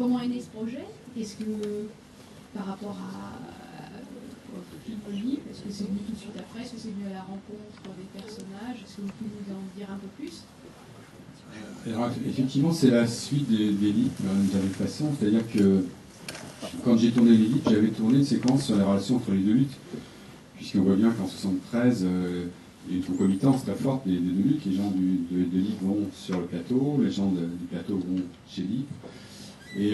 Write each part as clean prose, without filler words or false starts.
comment est né ce projet? Est-ce que, par rapport au film Olive, est-ce que c'est venu tout de suite après? Est-ce que c'est venu à la rencontre des personnages? Est-ce que vous pouvez nous en dire un peu plus? Alors, effectivement, c'est la suite des livres d'une certaine façon. C'est-à-dire que quand j'ai tourné les livres, j'avais tourné une séquence sur les relations entre les deux luttes. Puisqu'on voit bien qu'en 1973, il y a une concomitance très forte des deux luttes. Les gens de Lippe vont sur le plateau, les gens du plateau vont chez Lippe. Et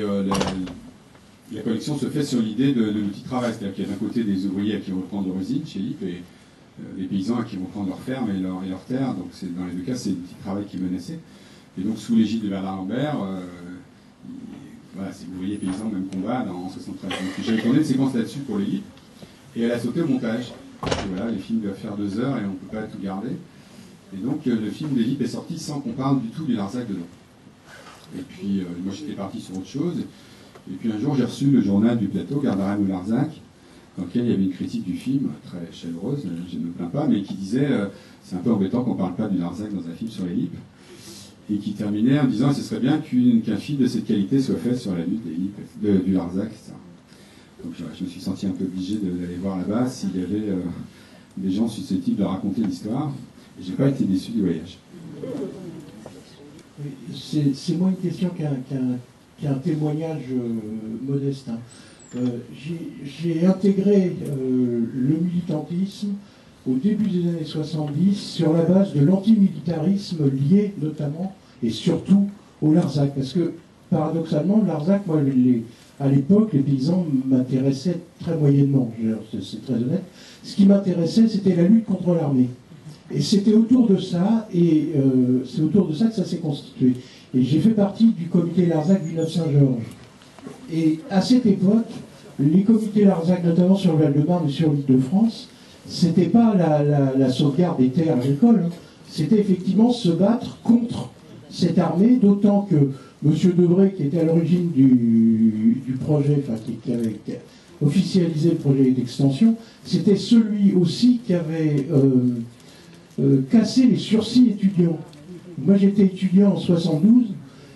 la collection se fait sur l'idée de l'outil de travail. C'est-à-dire qu'il y a d'un côté des ouvriers à qui vont reprendre leur usine chez Lippe et les paysans à qui vont prendre leur ferme et leur terre. Donc dans les deux cas, c'est l'outil de travail qui est menacé. Et donc sous l'égide de Bernard Lambert, voilà, c'est ouvriers et paysans, même combat en 1973. Donc j'avais tourné une séquence là-dessus pour les Lippe. Et elle a sauté au montage. Et voilà, les films doivent faire 2 heures et on ne peut pas tout garder. Et donc le film des Lippe est sorti sans qu'on parle du tout du Larzac dedans. Et puis moi j'étais parti sur autre chose. Et puis un jour j'ai reçu le journal du plateau, Gardarène ou Larzac, dans lequel il y avait une critique du film, très chaleureuse, je ne me plains pas, mais qui disait c'est un peu embêtant qu'on ne parle pas du Larzac dans un film sur les Lippe. Et qui terminait en disant ce serait bien qu'un film de cette qualité soit fait sur la lutte des Lippe, du Larzac, etc. Donc je me suis senti un peu obligé d'aller voir là-bas s'il y avait des gens susceptibles de raconter l'histoire. Et je n'ai pas été déçu du voyage. C'est moins une question qu'un témoignage modeste. Hein. J'ai intégré le militantisme au début des années 70 sur la base de l'antimilitarisme lié notamment et surtout au Larzac. Parce que paradoxalement, le Larzac, moi, à l'époque, les paysans m'intéressaient très moyennement, c'est très honnête. Ce qui m'intéressait, c'était la lutte contre l'armée. Et c'était autour de ça, et c'est autour de ça que ça s'est constitué. Et j'ai fait partie du comité Larzac du Neuf-Saint-Georges. Et à cette époque, les comités Larzac, notamment sur le Val-de-Marne et sur l'Île-de-France, c'était pas la sauvegarde des terres agricoles, hein. C'était effectivement se battre contre cette armée, d'autant que M. Debré, qui était à l'origine du projet, enfin qui avait officialisé le projet d'extension, c'était celui aussi qui avait cassé les sursis étudiants. Moi j'étais étudiant en 72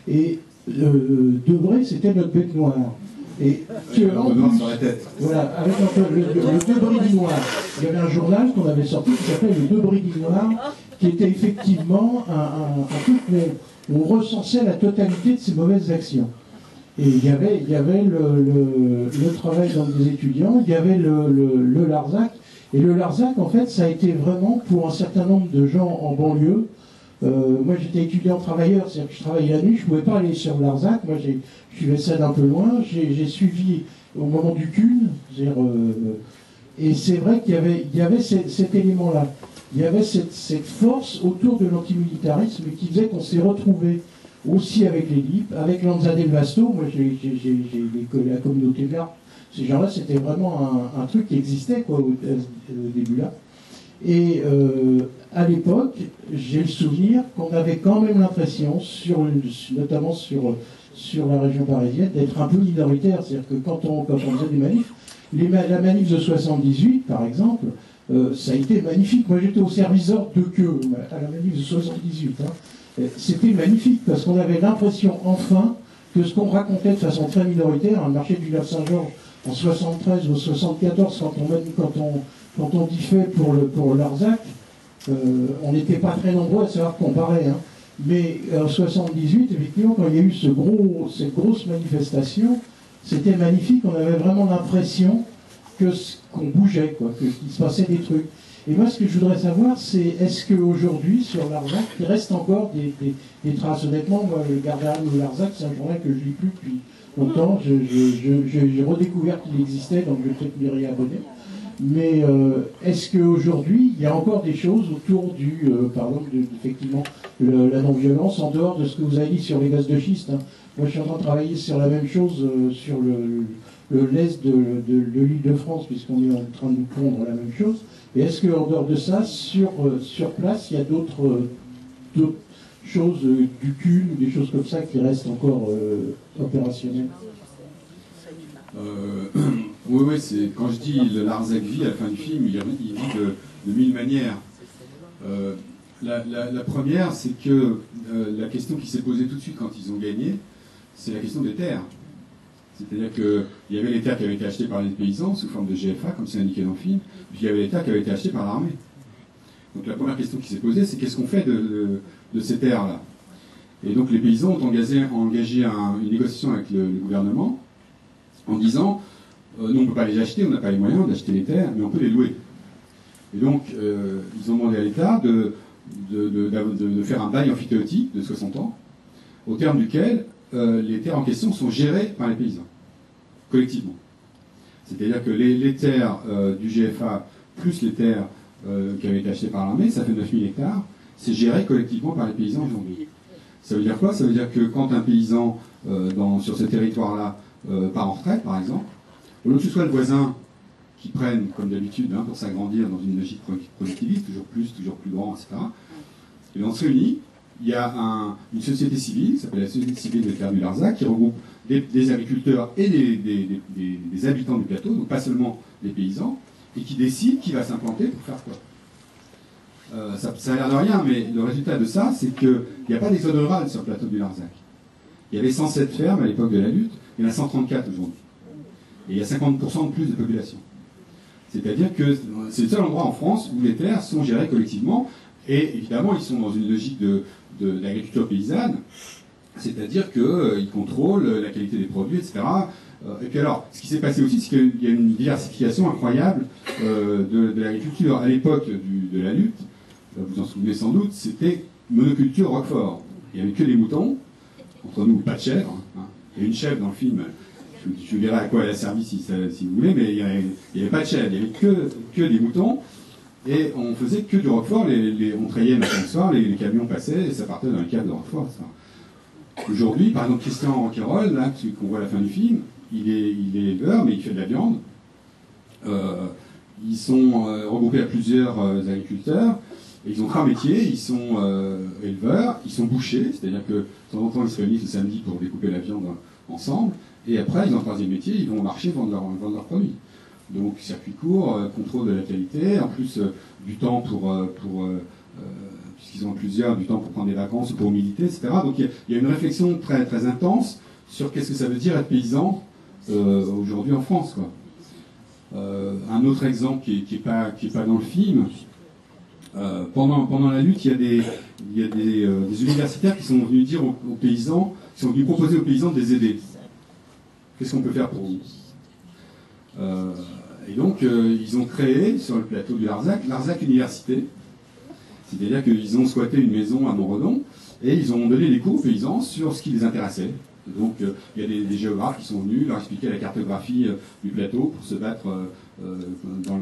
et Debré c'était notre bête noire. Et que, en plus, sur la tête. Voilà, avec le Debré noir. Il y avait un journal qu'on avait sorti qui s'appelait le Debré noir, qui était effectivement un truc où on recensait la totalité de ces mauvaises actions. Et il y avait le travail dans des étudiants, il y avait le Larzac. Et le Larzac, en fait, ça a été vraiment pour un certain nombre de gens en banlieue. Moi, j'étais étudiant travailleur, c'est-à-dire que je travaillais la nuit, je ne pouvais pas aller sur le Larzac. Moi, je suivais ça d'un peu loin. J'ai suivi au moment du CUN. Et c'est vrai qu'il y avait cet élément-là. Il y avait cette force autour de l'antimilitarisme qui faisait qu'on s'est retrouvés aussi avec les Lippe, avec Lanza del Vasto. Moi, j'ai la communauté verte. Ces gens-là, c'était vraiment un truc qui existait quoi, au début-là. Et à l'époque, j'ai le souvenir qu'on avait quand même l'impression, notamment sur la région parisienne, d'être un peu minoritaire. C'est-à-dire que quand on faisait des manifs, la manif de 78, par exemple, ça a été magnifique. Moi, j'étais au service d'ordre de queue à la manif de 78. Hein. C'était magnifique parce qu'on avait l'impression, enfin, que ce qu'on racontait de façon très minoritaire, le marché du Neuf-Saint-Georges en 73 ou 74, quand on dit fait pour Larzac, on n'était pas très nombreux à savoir comparer. Hein. Mais en 78, effectivement, quand il y a eu cette grosse manifestation, c'était magnifique. On avait vraiment l'impression qu'on bougeait, qu'il se passait des trucs. Et moi, ce que je voudrais savoir, c'est est-ce qu'aujourd'hui, sur Larzac, il reste encore des traces. Honnêtement, moi, le Gardarène ou Larzac, c'est un journal que je lis plus depuis longtemps. J'ai redécouvert qu'il existait, donc je vais peut-être m'y réabonner. Mais est-ce qu'aujourd'hui, il y a encore des choses autour par exemple, effectivement, la non-violence, en dehors de ce que vous avez dit sur les gaz de schiste, hein. Moi, je suis en train de travailler sur la même chose sur l'est de l'Île-de-France, puisqu'on est en train de nous pondre la même chose. Et est-ce qu'en dehors de ça, sur place, il y a d'autres choses, du CUN, ou des choses comme ça, qui restent encore opérationnelles? Oui, quand je dis le Larzac vit à la fin du film, il vit de 1000 manières. La première, c'est que la question qui s'est posée tout de suite quand ils ont gagné, c'est la question des terres. C'est-à-dire qu'il y avait les terres qui avaient été achetées par les paysans sous forme de GFA, comme c'est indiqué dans le film, puis il y avait les terres qui avaient été achetées par l'armée. Donc la première question qui s'est posée, c'est qu'est-ce qu'on fait de ces terres-là? Et donc les paysans ont engagé une négociation avec le gouvernement en disant nous on ne peut pas les acheter, on n'a pas les moyens d'acheter les terres, mais on peut les louer. Et donc ils ont demandé à l'État de faire un bail amphithéotique de 60 ans, au terme duquel les terres en question sont gérées par les paysans, collectivement. C'est-à-dire que les terres du GFA plus les terres qui avaient été achetées par l'armée, ça fait 9000 hectares, c'est géré collectivement par les paysans aujourd'hui. Ça veut dire quoi? Ça veut dire que quand un paysan sur ce territoire-là part en retraite, par exemple, au lieu que ce soit le voisin qui prenne, comme d'habitude, pour s'agrandir dans une logique productiviste, toujours plus grand, etc., et on se réunit, il y a une société civile, qui s'appelle la Société civile des terres du Larzac, qui regroupe des agriculteurs et des habitants du plateau, donc pas seulement des paysans, et qui décide qui va s'implanter pour faire quoi. Ça a l'air de rien, mais le résultat de ça, c'est qu'il n'y a pas d'exode rural sur le plateau du Larzac. Il y avait 107 fermes à l'époque de la lutte, il y en a 134 aujourd'hui. Et il y a 50% de plus de population. C'est-à-dire que c'est le seul endroit en France où les terres sont gérées collectivement, et évidemment, ils sont dans une logique d'agriculture paysanne, c'est-à-dire qu'ils contrôlent la qualité des produits, etc. Et puis alors, ce qui s'est passé aussi, c'est qu'il y a une diversification incroyable de l'agriculture. À l'époque de la lutte, vous en souvenez sans doute, c'était monoculture Roquefort. Il n'y avait que des moutons, entre nous, pas de chèvre. Il y a une chèvre dans le film, je vous dirai à quoi elle a servi si vous voulez, mais il n'y avait pas de chèvre, il n'y avait que des moutons, et on faisait que du Roquefort, on trayait matin et soir, les camions passaient, et ça partait dans les caves de Roquefort, etc. Aujourd'hui, par exemple, Christian Ronquerolles, là, qu'on voit à la fin du film, il est éleveur, mais il fait de la viande. Ils sont regroupés à plusieurs agriculteurs. Et ils ont trois métiers. Ils sont éleveurs, ils sont bouchers, c'est-à-dire que de temps en temps, ils se réunissent le samedi pour découper la viande ensemble. Et après, ils ont un troisième métier, ils vont au marché vendre leurs produits. Donc, circuit court, contrôle de la qualité, en plus du temps puisqu'ils ont plusieurs, du temps pour prendre des vacances ou pour militer, etc. Donc, il y a une réflexion très, très intense sur qu'est-ce que ça veut dire être paysan aujourd'hui en France, quoi. Un autre exemple qui est pas dans le film, pendant la lutte, il y a des universitaires qui sont venus dire aux paysans, qui sont venus proposer aux paysans de les aider. Qu'est-ce qu'on peut faire pour vous? Et donc, ils ont créé sur le plateau du Larzac Université. C'est-à-dire qu'ils ont squatté une maison à Montredon et ils ont donné des cours aux paysans sur ce qui les intéressait. Donc il y a des géographes qui sont venus leur expliquer la cartographie du plateau pour se battre dans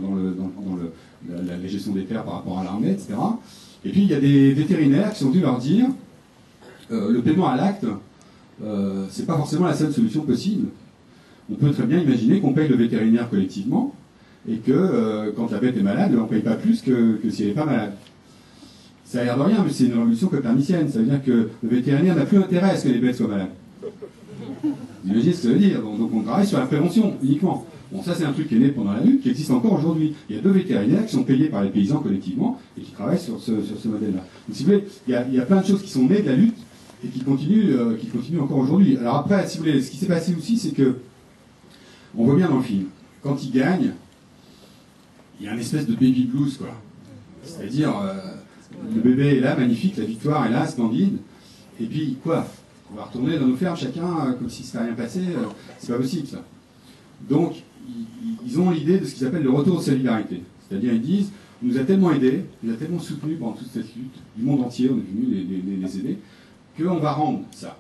la gestion des terres par rapport à l'armée, etc. Et puis il y a des vétérinaires qui sont venus leur dire le paiement à l'acte, c'est pas forcément la seule solution possible. On peut très bien imaginer qu'on paye le vétérinaire collectivement et que quand la bête est malade, on ne paye pas plus que si elle n'est pas malade. Ça a l'air de rien, mais c'est une révolution copernicienne. Ça veut dire que le vétérinaire n'a plus intérêt à ce que les bêtes soient malades. Vous imaginez ce que ça veut dire? Donc on travaille sur la prévention uniquement. Bon, ça c'est un truc qui est né pendant la lutte, qui existe encore aujourd'hui. Il y a 2 vétérinaires qui sont payés par les paysans collectivement et qui travaillent sur ce modèle-là. Donc si vous voulez, il y a plein de choses qui sont nées de la lutte et qui continuent encore aujourd'hui. Alors après, si vous voulez, ce qui s'est passé aussi, c'est que on voit bien dans le film, quand ils gagnent, il y a une espèce de baby blues, quoi. C'est-à-dire, le bébé est là, magnifique, la victoire est là, splendide, et puis quoi? On va retourner dans nos fermes chacun comme si ça n'était rien passé, c'est pas possible ça. Donc ils ont l'idée de ce qu'ils appellent le retour de solidarité. C'est-à-dire ils disent, on nous a tellement aidés, on nous a tellement soutenus pendant toute cette lutte, du monde entier, on est venu les aider, qu'on va rendre ça.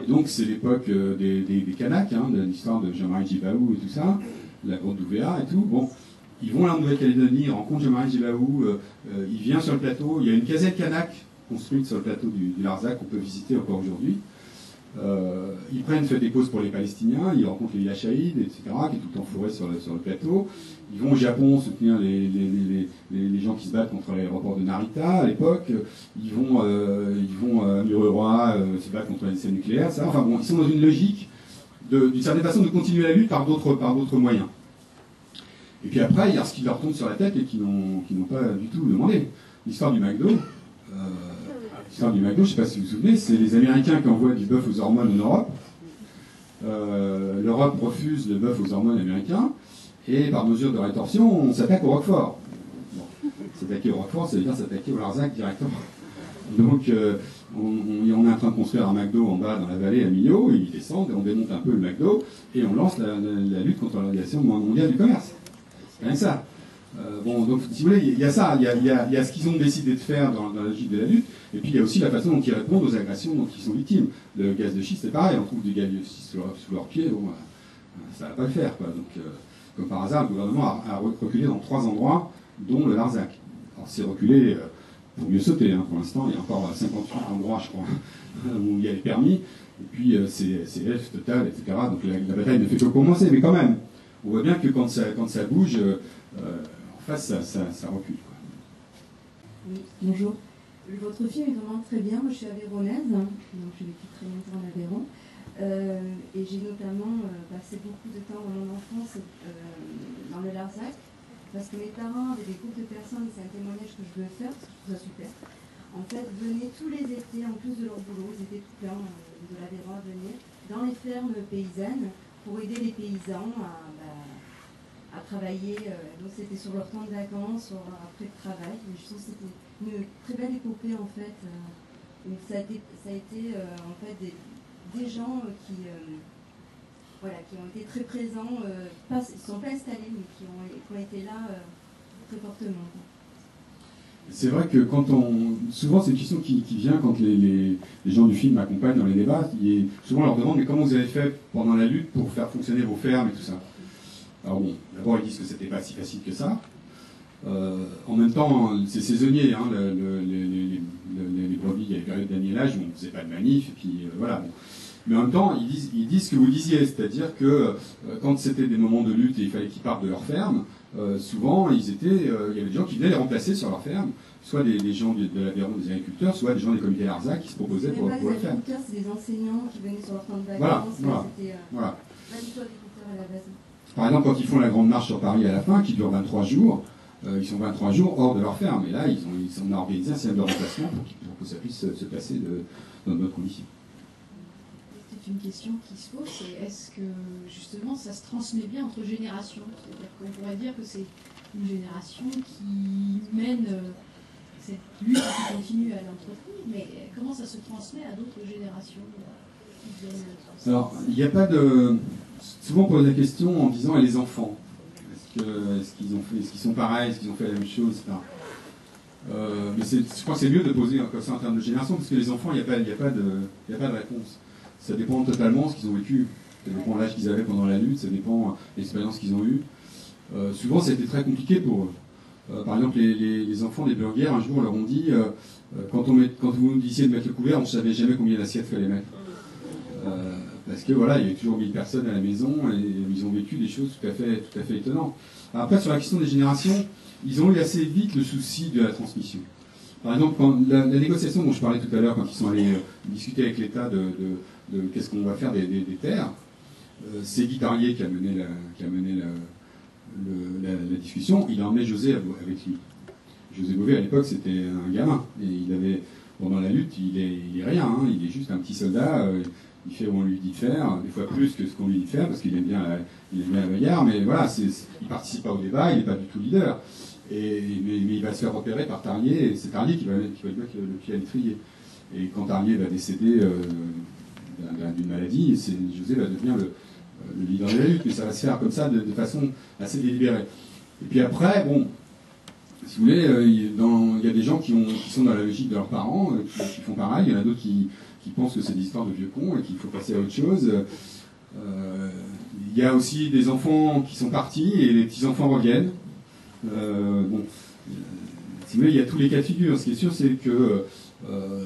Et donc c'est l'époque des Kanaks, de l'histoire de Jean-Marie Djibaou et tout ça, la grotte d'Ouvéa et tout. Bon, ils vont là en Nouvelle-Calédonie, ils rencontrent Jean-Marie Djibaou, il vient sur le plateau, il y a une caserne kanak construite sur le plateau du Larzac qu'on peut visiter encore aujourd'hui. Ils fait des pauses pour les Palestiniens, ils rencontrent les Yachaïdes, etc., qui est tout le temps fourré sur le plateau. Ils vont au Japon soutenir les gens qui se battent contre l'aéroport de Narita à l'époque. Ils vont à Mururoa se battre contre les essais nucléaires. Ça. Enfin bon, ils sont dans une logique d'une certaine façon de continuer la lutte par d'autres moyens. Et puis après, il y a ce qui leur tombe sur la tête et qui n'ont pas du tout demandé. L'histoire du McDo. L'histoire du McDo, je ne sais pas si vous vous souvenez, c'est les Américains qui envoient du bœuf aux hormones en Europe. l'Europe refuse le bœuf aux hormones américains, et par mesure de rétorsion, on s'attaque au Roquefort. Bon, s'attaquer au Roquefort, ça veut dire s'attaquer au Larzac directement. Donc, on est en train de construire un McDo en bas dans la vallée à Millau, ils descendent et on démonte un peu le McDo et on lance la lutte contre l'Organisation mondiale du commerce. C'est rien que ça. Bon, donc, si vous voulez, il y a ça, il y a ce qu'ils ont décidé de faire dans la logique de la lutte, et puis il y a aussi la façon dont ils répondent aux agressions dont ils sont victimes. Le gaz de schiste, c'est pareil, on trouve du gaz de schiste sous leurs pieds, bon, ça va pas le faire, quoi. Donc, comme par hasard, le gouvernement a reculé dans 3 endroits, dont le Larzac. Alors, c'est reculé pour mieux sauter, hein. Pour l'instant, il y a encore 58 endroits, je crois, où il y a les permis, et puis c'est F total, etc. Donc la bataille ne fait que commencer, mais quand même, on voit bien que quand ça bouge, en face, ça recule, quoi. Oui, bonjour. Votre film est vraiment très bien. Moi, je suis aveyronnaise, donc j'ai vécu très longtemps en Aveyron. Et j'ai notamment passé beaucoup de temps dans mon enfance dans le Larzac, parce que mes parents avaient des groupes de personnes, et c'est un témoignage que je veux faire, parce que je trouve ça super. En fait, venaient tous les étés, en plus de leur boulot, ils étaient tout pleins de l'Aveyron à venir, dans les fermes paysannes, pour aider les paysans à travailler. Donc c'était sur leur temps de vacances, après le travail. Mais je trouve que c'était une très belle épopée, en fait. Ça a été en fait des gens qui ont été très présents, ils ne sont pas installés, mais qui ont été là très fortement. C'est vrai que souvent c'est une question qui vient quand les gens du film m'accompagnent dans les débats. Souvent on leur demande mais comment vous avez fait pendant la lutte pour faire fonctionner vos fermes et tout ça. Alors bon, d'abord ils disent que c'était pas si facile que ça. En même temps, c'est saisonnier, hein, les brebis, il y a les périodes d'agnellage où on ne faisait pas de manif, et puis voilà. Bon. Mais en même temps, ils disent ce que vous disiez, c'est-à-dire que quand c'était des moments de lutte et il fallait qu'ils partent de leur ferme, souvent il y avait des gens qui venaient les remplacer sur leur ferme, soit des gens de l'Aveyron, des agriculteurs, soit des gens des comités Larzac qui se proposaient pour le faire. Les agriculteurs, c'est des enseignants qui venaient sur leur temps de vacances. Voilà. Pas du tout agriculteurs à la base. Par exemple, quand ils font la grande marche sur Paris à la fin, qui dure 23 jours, ils sont 23 jours hors de leur ferme. Et là, on a organisé un système de remplacement pour que ça puisse se passer dans de bonnes conditions. C'est une question qui se pose, c'est est-ce que justement ça se transmet bien entre générations? C'est-à-dire qu'on pourrait dire que c'est une génération qui mène cette lutte qui continue à l'entreprise, mais comment ça se transmet à d'autres générations qui viennent? Alors, il n'y a pas de... Souvent on pose la question en disant et les enfants? Est-ce qu'ils sont pareils, est-ce qu'ils ont fait la même chose, etc. Mais je crois que c'est mieux de poser comme ça en termes de génération, parce que les enfants, il n'y a pas de réponse. Ça dépend totalement de ce qu'ils ont vécu. Ça dépend de l'âge qu'ils avaient pendant la lutte, ça dépend de l'expérience qu'ils ont eue. Souvent, ça a été très compliqué pour eux. Par exemple, les enfants des burgers, un jour, leur ont dit quand vous nous disiez de mettre le couvert, on ne savait jamais combien d'assiettes fallait mettre. Parce que voilà, il y avait toujours 1000 personnes à la maison et ils ont vécu des choses tout à fait étonnantes. Après, sur la question des générations, ils ont eu assez vite le souci de la transmission. Par exemple, quand la négociation dont je parlais tout à l'heure, quand ils sont allés discuter avec l'État de qu'est-ce qu'on va faire des terres, c'est Guy Tarlier qui a mené la discussion. Il a emmené José avec lui. José Bové, à l'époque, c'était un gamin. Et il avait, pendant la lutte, il est rien. Hein, il est juste un petit soldat. Il fait où on lui dit de faire, des fois plus que ce qu'on lui dit de faire, parce qu'il aime bien la bagarre, mais voilà, il ne participe pas au débat, il n'est pas du tout leader. Mais il va se faire repérer par Tarlier, et c'est Tarlier qui va lui mettre le pied à l'étrier. Et quand Tarlier va décéder d'une maladie, José va devenir le leader de la lutte, mais ça va se faire comme ça, de façon assez délibérée. Et puis après, bon, si vous voulez, il y a des gens qui sont dans la logique de leurs parents, qui font pareil, il y en a d'autres qui pensent que c'est des histoires de vieux cons et qu'il faut passer à autre chose. Il y a aussi des enfants qui sont partis et les petits-enfants reviennent. Bon, si vous voulez, il y a tous les cas de figure. Ce qui est sûr, c'est que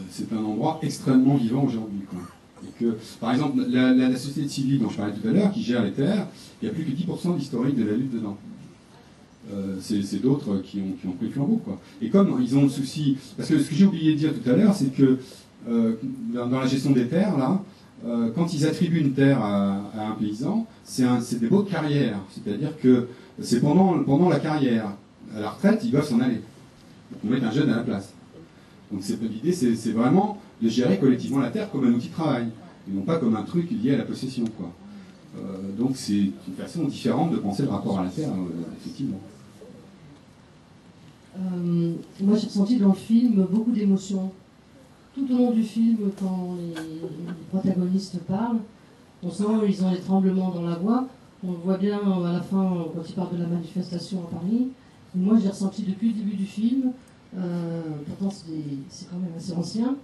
c'est un endroit extrêmement vivant aujourd'hui. Et que, par exemple, la société civile dont je parlais tout à l'heure, qui gère les terres, il n'y a plus que 10% d'historique de la lutte dedans. C'est d'autres qui ont pris le flambeau, quoi. Et comme ils ont le souci... Parce que ce que j'ai oublié de dire tout à l'heure, c'est que dans la gestion des terres, là, quand ils attribuent une terre à un paysan, c'est des baux de carrière. C'est-à-dire que c'est pendant la carrière. À la retraite, ils doivent s'en aller. Donc on met un jeune à la place. Donc l'idée, c'est vraiment de gérer collectivement la terre comme un outil de travail, et non pas comme un truc lié à la possession, quoi. Donc c'est une façon différente de penser le rapport à la Terre, effectivement. Moi j'ai ressenti dans le film beaucoup d'émotions. Tout au long du film, quand les protagonistes parlent, on sent qu'ils ont des tremblements dans la voix. On le voit bien à la fin quand ils parlent de la manifestation à Paris. Et moi j'ai ressenti depuis le début du film, pourtant c'est quand même assez ancien,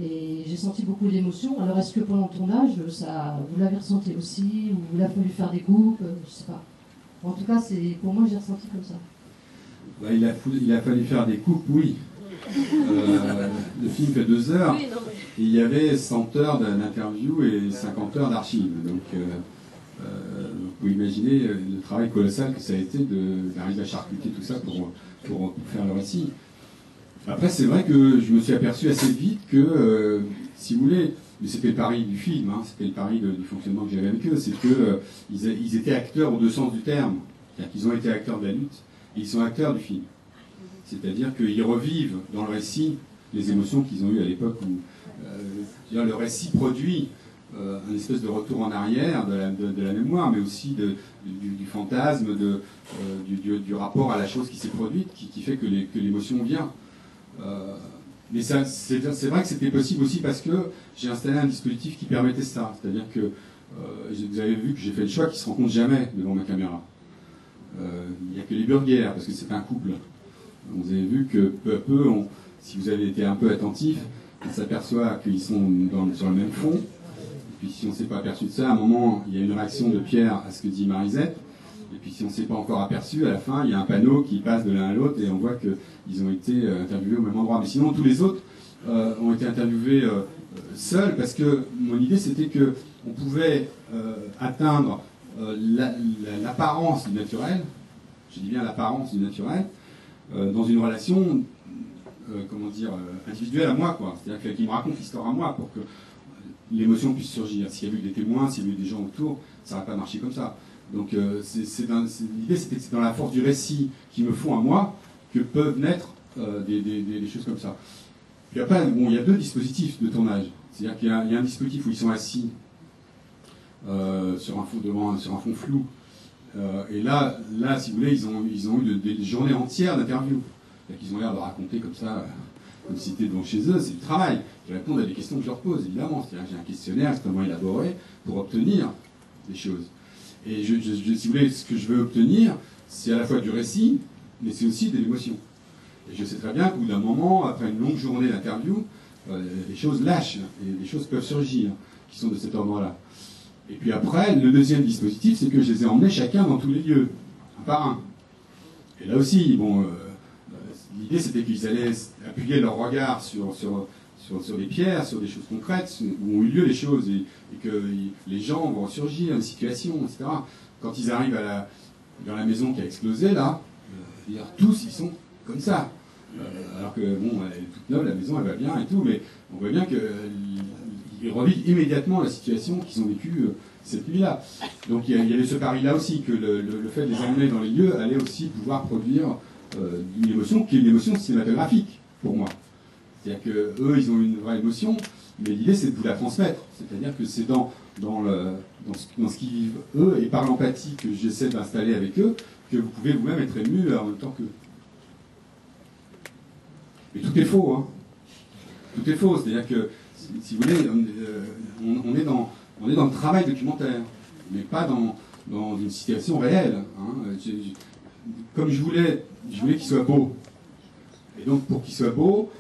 et j'ai senti beaucoup d'émotions. Alors est-ce que pendant le tournage, vous l'avez ressenti aussi, ou il a fallu faire des coupes, je sais pas. En tout cas, pour moi j'ai ressenti comme ça. Bah, il a fallu faire des coupes, oui. Le film fait 2 heures, et il y avait 100 heures d'interview et 50 heures d'archives. Donc, vous pouvez imaginer le travail colossal que ça a été d'arriver à charcuter tout ça pour faire le récit. Après, c'est vrai que je me suis aperçu assez vite que, si vous voulez, mais c'était le pari du film, hein, c'était le pari du fonctionnement que j'avais avec eux, c'est qu'ils étaient acteurs aux 2 sens du terme. C'est-à-dire qu'ils ont été acteurs de la lutte, et ils sont acteurs du film. C'est-à-dire qu'ils revivent dans le récit les émotions qu'ils ont eues à l'époque où le récit produit un espèce de retour en arrière de la mémoire, mais aussi du fantasme, du rapport à la chose qui s'est produite, qui fait que l'émotion vient. Mais c'est vrai que c'était possible aussi parce que j'ai installé un dispositif qui permettait ça. C'est-à-dire que vous avez vu que j'ai fait le choix qui ne se rencontre jamais devant ma caméra. Il n'y a que les burgers, parce que c'est un couple. Vous avez vu que peu à peu, si vous avez été un peu attentif, on s'aperçoit qu'ils sont sur le même fond. Et puis si on ne s'est pas aperçu de ça, à un moment, il y a une réaction de Pierre à ce que dit Marisette. Et puis si on ne s'est pas encore aperçu, à la fin, il y a un panneau qui passe de l'un à l'autre et on voit qu'ils ont été interviewés au même endroit. Mais sinon, tous les autres ont été interviewés seuls, parce que mon idée, c'était qu'on pouvait atteindre l'apparence du naturel, je dis bien l'apparence du naturel, dans une relation, individuelle à moi, quoi. C'est-à-dire qu'il me raconte l'histoire à moi pour que l'émotion puisse surgir. S'il y avait eu des témoins, s'il y avait eu des gens autour, ça n'aurait pas marché comme ça. Donc l'idée, c'était que c'est dans la force du récit qui me font à moi que peuvent naître des choses comme ça. Puis après, il y a 2 dispositifs de tournage. C'est-à-dire qu'il y a un dispositif où ils sont assis sur un fond flou. Et là, si vous voulez, ils ont eu des journées entières d'interviews. Ils ont l'air de raconter comme ça, comme si c'était devant chez eux, c'est du travail. Ils répondent à des questions que je leur pose, évidemment. C'est-à-dire que j'ai un questionnaire extrêmement élaboré pour obtenir des choses. Et si vous voulez, ce que je veux obtenir, c'est à la fois du récit, mais c'est aussi de l'émotion. Et je sais très bien qu'au bout d'un moment, après une longue journée d'interview, les choses lâchent, et les choses peuvent surgir, qui sont de cet ordre-là. Et puis après, le deuxième dispositif, c'est que je les ai emmenés chacun dans tous les lieux, un par un. Et là aussi, l'idée c'était qu'ils allaient appuyer leur regard sur des pierres, sur des choses concrètes, où ont eu lieu les choses, et que les gens vont ressurgir, une situation, etc. Quand ils arrivent dans la maison qui a explosé, là, tous ils sont comme ça. Alors que, elle est toute neuve, la maison, elle va bien et tout, mais on voit bien qu'ils revivent immédiatement la situation qu'ils ont vécue cette nuit-là. Donc il y avait ce pari-là aussi, que le fait de les emmener dans les lieux allait aussi pouvoir produire une émotion qui est une émotion cinématographique, pour moi. C'est-à-dire qu'eux, ils ont une vraie émotion, mais l'idée, c'est de vous la transmettre. C'est-à-dire que c'est dans ce qu'ils vivent eux, et par l'empathie que j'essaie d'installer avec eux, que vous pouvez vous-même être ému en même temps qu'eux. Mais tout est faux, hein. Tout est faux. C'est-à-dire que, si vous voulez, on est dans le travail documentaire, mais pas dans une situation réelle. Hein. Comme je voulais qu'il soit beau. Et donc, pour qu'il soit beau,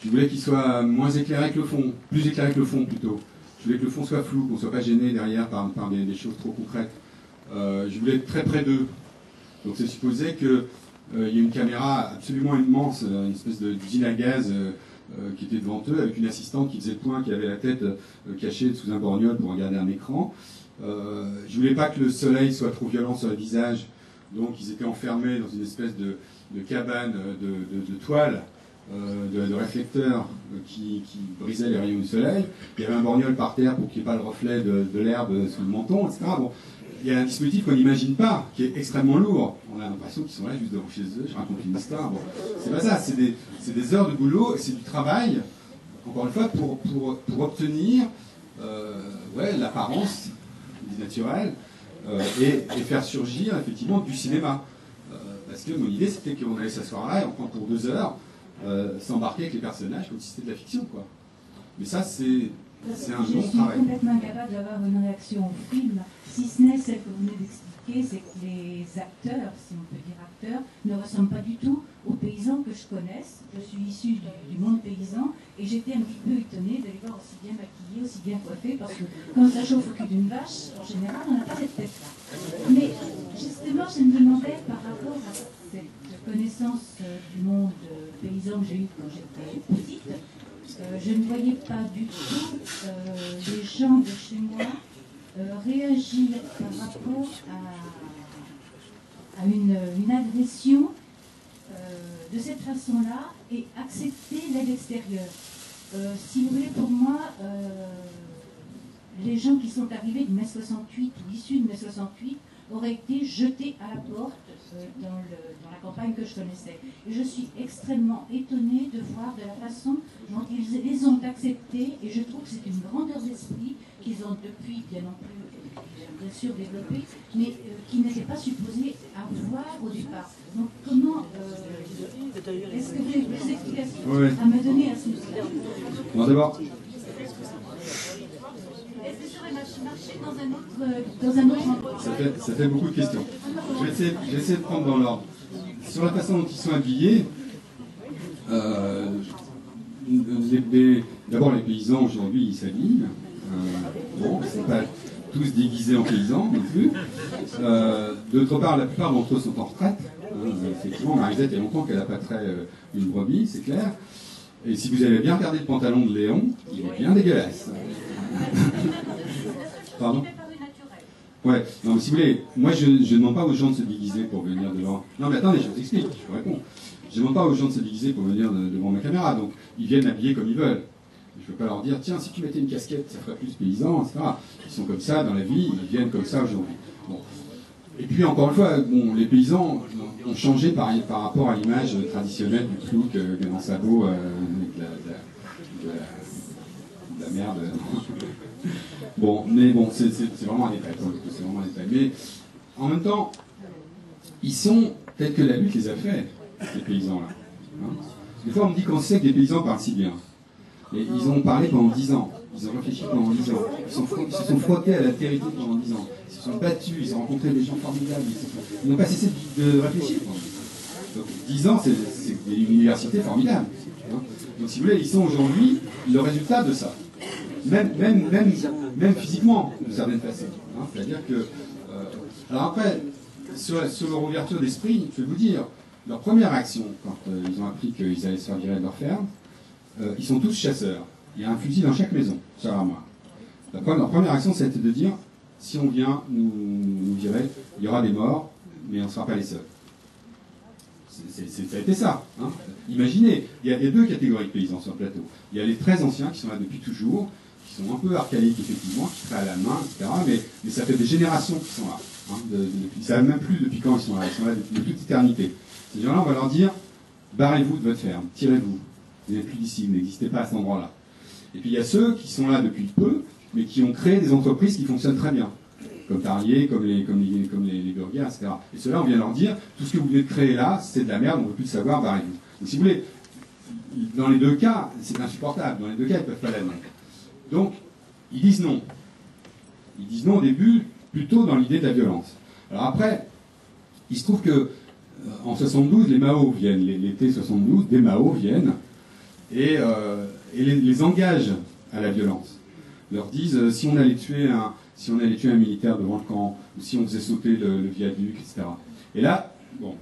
je voulais qu'il soit moins éclairé que le fond, plus éclairé que le fond plutôt. Je voulais que le fond soit flou, qu'on ne soit pas gêné derrière par des choses trop concrètes. Je voulais être très près d'eux. Donc ça supposait qu'il y ait une caméra absolument immense, une espèce d'usine à gaz qui était devant eux, avec une assistante qui faisait le point, qui avait la tête cachée sous un borgnole pour regarder un écran. Je voulais pas que le soleil soit trop violent sur le visage, donc ils étaient enfermés dans une espèce de cabane de toile, de réflecteurs qui brisaient les rayons du soleil. Il y avait un borgnole par terre pour qu'il n'y ait pas le reflet de l'herbe sous le menton, etc. Bon, il y a un dispositif qu'on n'imagine pas, qui est extrêmement lourd. On a l'impression qu'ils sont là juste devant chez eux, je raconte une histoire. Bon, c'est pas ça, c'est des heures de boulot, c'est du travail, encore une fois, pour obtenir l'apparence naturel, et faire surgir effectivement du cinéma. Parce que mon idée c'était qu'on allait s'asseoir là et on prend pour 2 heures, s'embarquer avec les personnages comme si c'était de la fiction, quoi. Mais ça c'est un long Je suis travail. complètement incapable d'avoir une réaction au film, si ce n'est celle que vous venez d'expliquer, c'est que les acteurs, si on peut dire acteurs, ne ressemblent pas du tout aux paysans que je connaisse. Je suis issue du monde paysan et j'étais un petit peu étonnée de les voir aussi bien maquillés, aussi bien coiffés, parce que quand ça chauffe au cul d'une vache, en général, on n'a pas cette tête-là. Mais justement, je me demandais par rapport à cette connaissance du monde paysan que j'ai eu quand j'étais petite, je ne voyais pas du tout les gens de chez moi réagir par rapport à une agression de cette façon-là et accepter l'aide extérieure. Si vous voulez, pour moi, les gens qui sont arrivés de mai 68 ou issus de mai 68 auraient été jetés à la porte dans la campagne que je connaissais. Et je suis extrêmement étonnée de voir de la façon dont ils les ont acceptés, et je trouve que c'est une grandeur d'esprit qu'ils ont depuis bien sûr développée, mais qui n'étaient pas supposés avoir au départ. Donc comment est-ce que vous avez des explications à me donner à ce niveau-là? Non, d'abord, Est-ce que ça aurait marché dans un autre endroit? ça fait beaucoup de questions. Je vais essayer de prendre dans l'ordre. Sur la façon dont ils sont habillés, d'abord les paysans aujourd'hui ils s'habillent. Bon, ils ne sont pas tous déguisés en paysans non plus. D'autre part, la plupart d'entre eux sont en retraite. Effectivement, Marisette, il y a longtemps qu'elle n'a pas trait une brebis, c'est clair. Et si vous avez bien regardé le pantalon de Léon, il est bien dégueulasse. Pardon? Ouais, non mais si vous voulez, moi je ne demande pas aux gens de se déguiser pour venir devant... Non mais attendez, je vous explique, je vous réponds. Je ne demande pas aux gens de se déguiser pour venir devant ma caméra, donc ils viennent habillés comme ils veulent. Je ne peux pas leur dire, tiens, si tu mettais une casquette, ça ferait plus paysan, etc. Ils sont comme ça dans la vie, ils viennent comme ça aujourd'hui. Bon. Et puis encore une fois, bon, les paysans ont changé par rapport à l'image traditionnelle du plouc dans sa sabot avec de la merde. Bon, mais bon, c'est vraiment un détail, c'est vraiment un détail. Mais en même temps, ils sont tels que la lutte les a fait, ces paysans-là. Hein. Des fois, on me dit qu'on sait que les paysans parlent si bien. Et ils ont parlé pendant 10 ans, ils ont réfléchi pendant 10 ans, ils se sont frottés à la vérité pendant 10 ans, ils se sont battus, ils ont rencontré des gens formidables, ils n'ont pas cessé de réfléchir. Donc 10 ans, c'est une université formidable. Hein. Donc si vous voulez, ils sont aujourd'hui le résultat de ça. Même physiquement, de certaines façons. Hein. C'est-à-dire que... alors après, sur leur ouverture d'esprit, je vais vous dire, leur première action, quand ils ont appris qu'ils allaient se faire virer de leur ferme, ils sont tous chasseurs. Il y a un fusil dans chaque maison, ça à moi. Leur première action, c'était de dire, si on vient nous virer, il y aura des morts, mais on ne sera pas les seuls. Ça a été ça. Hein. Imaginez, il y a 2 catégories de paysans sur le plateau. Il y a les très anciens qui sont là depuis toujours, qui sont un peu archaïques effectivement, qui travaillent à la main, etc. Mais ça fait des générations qui sont là. Hein, ils ne savent même plus depuis quand ils sont là depuis toute éternité. Ces gens-là, on va leur dire, barrez-vous de votre ferme, tirez-vous. Vous n'êtes plus d'ici, vous n'existez pas à cet endroit-là. Et puis il y a ceux qui sont là depuis peu, mais qui ont créé des entreprises qui fonctionnent très bien. Comme Tarlier, comme les burgers, etc. Et ceux-là, on vient leur dire, tout ce que vous venez de créer là, c'est de la merde, on ne veut plus le savoir, barrez-vous. Donc si vous voulez, dans les 2 cas, c'est insupportable. Dans les 2 cas, ils ne peuvent pas l'admettre. Donc, ils disent non. Ils disent non au début, plutôt dans l'idée de la violence. Alors après, il se trouve que en 72, les Mao viennent, l'été 72, des Mao viennent et les engagent à la violence. Ils leur disent, si on allait tuer un militaire devant le camp, ou si on faisait sauter le viaduc, etc. Et là, bon,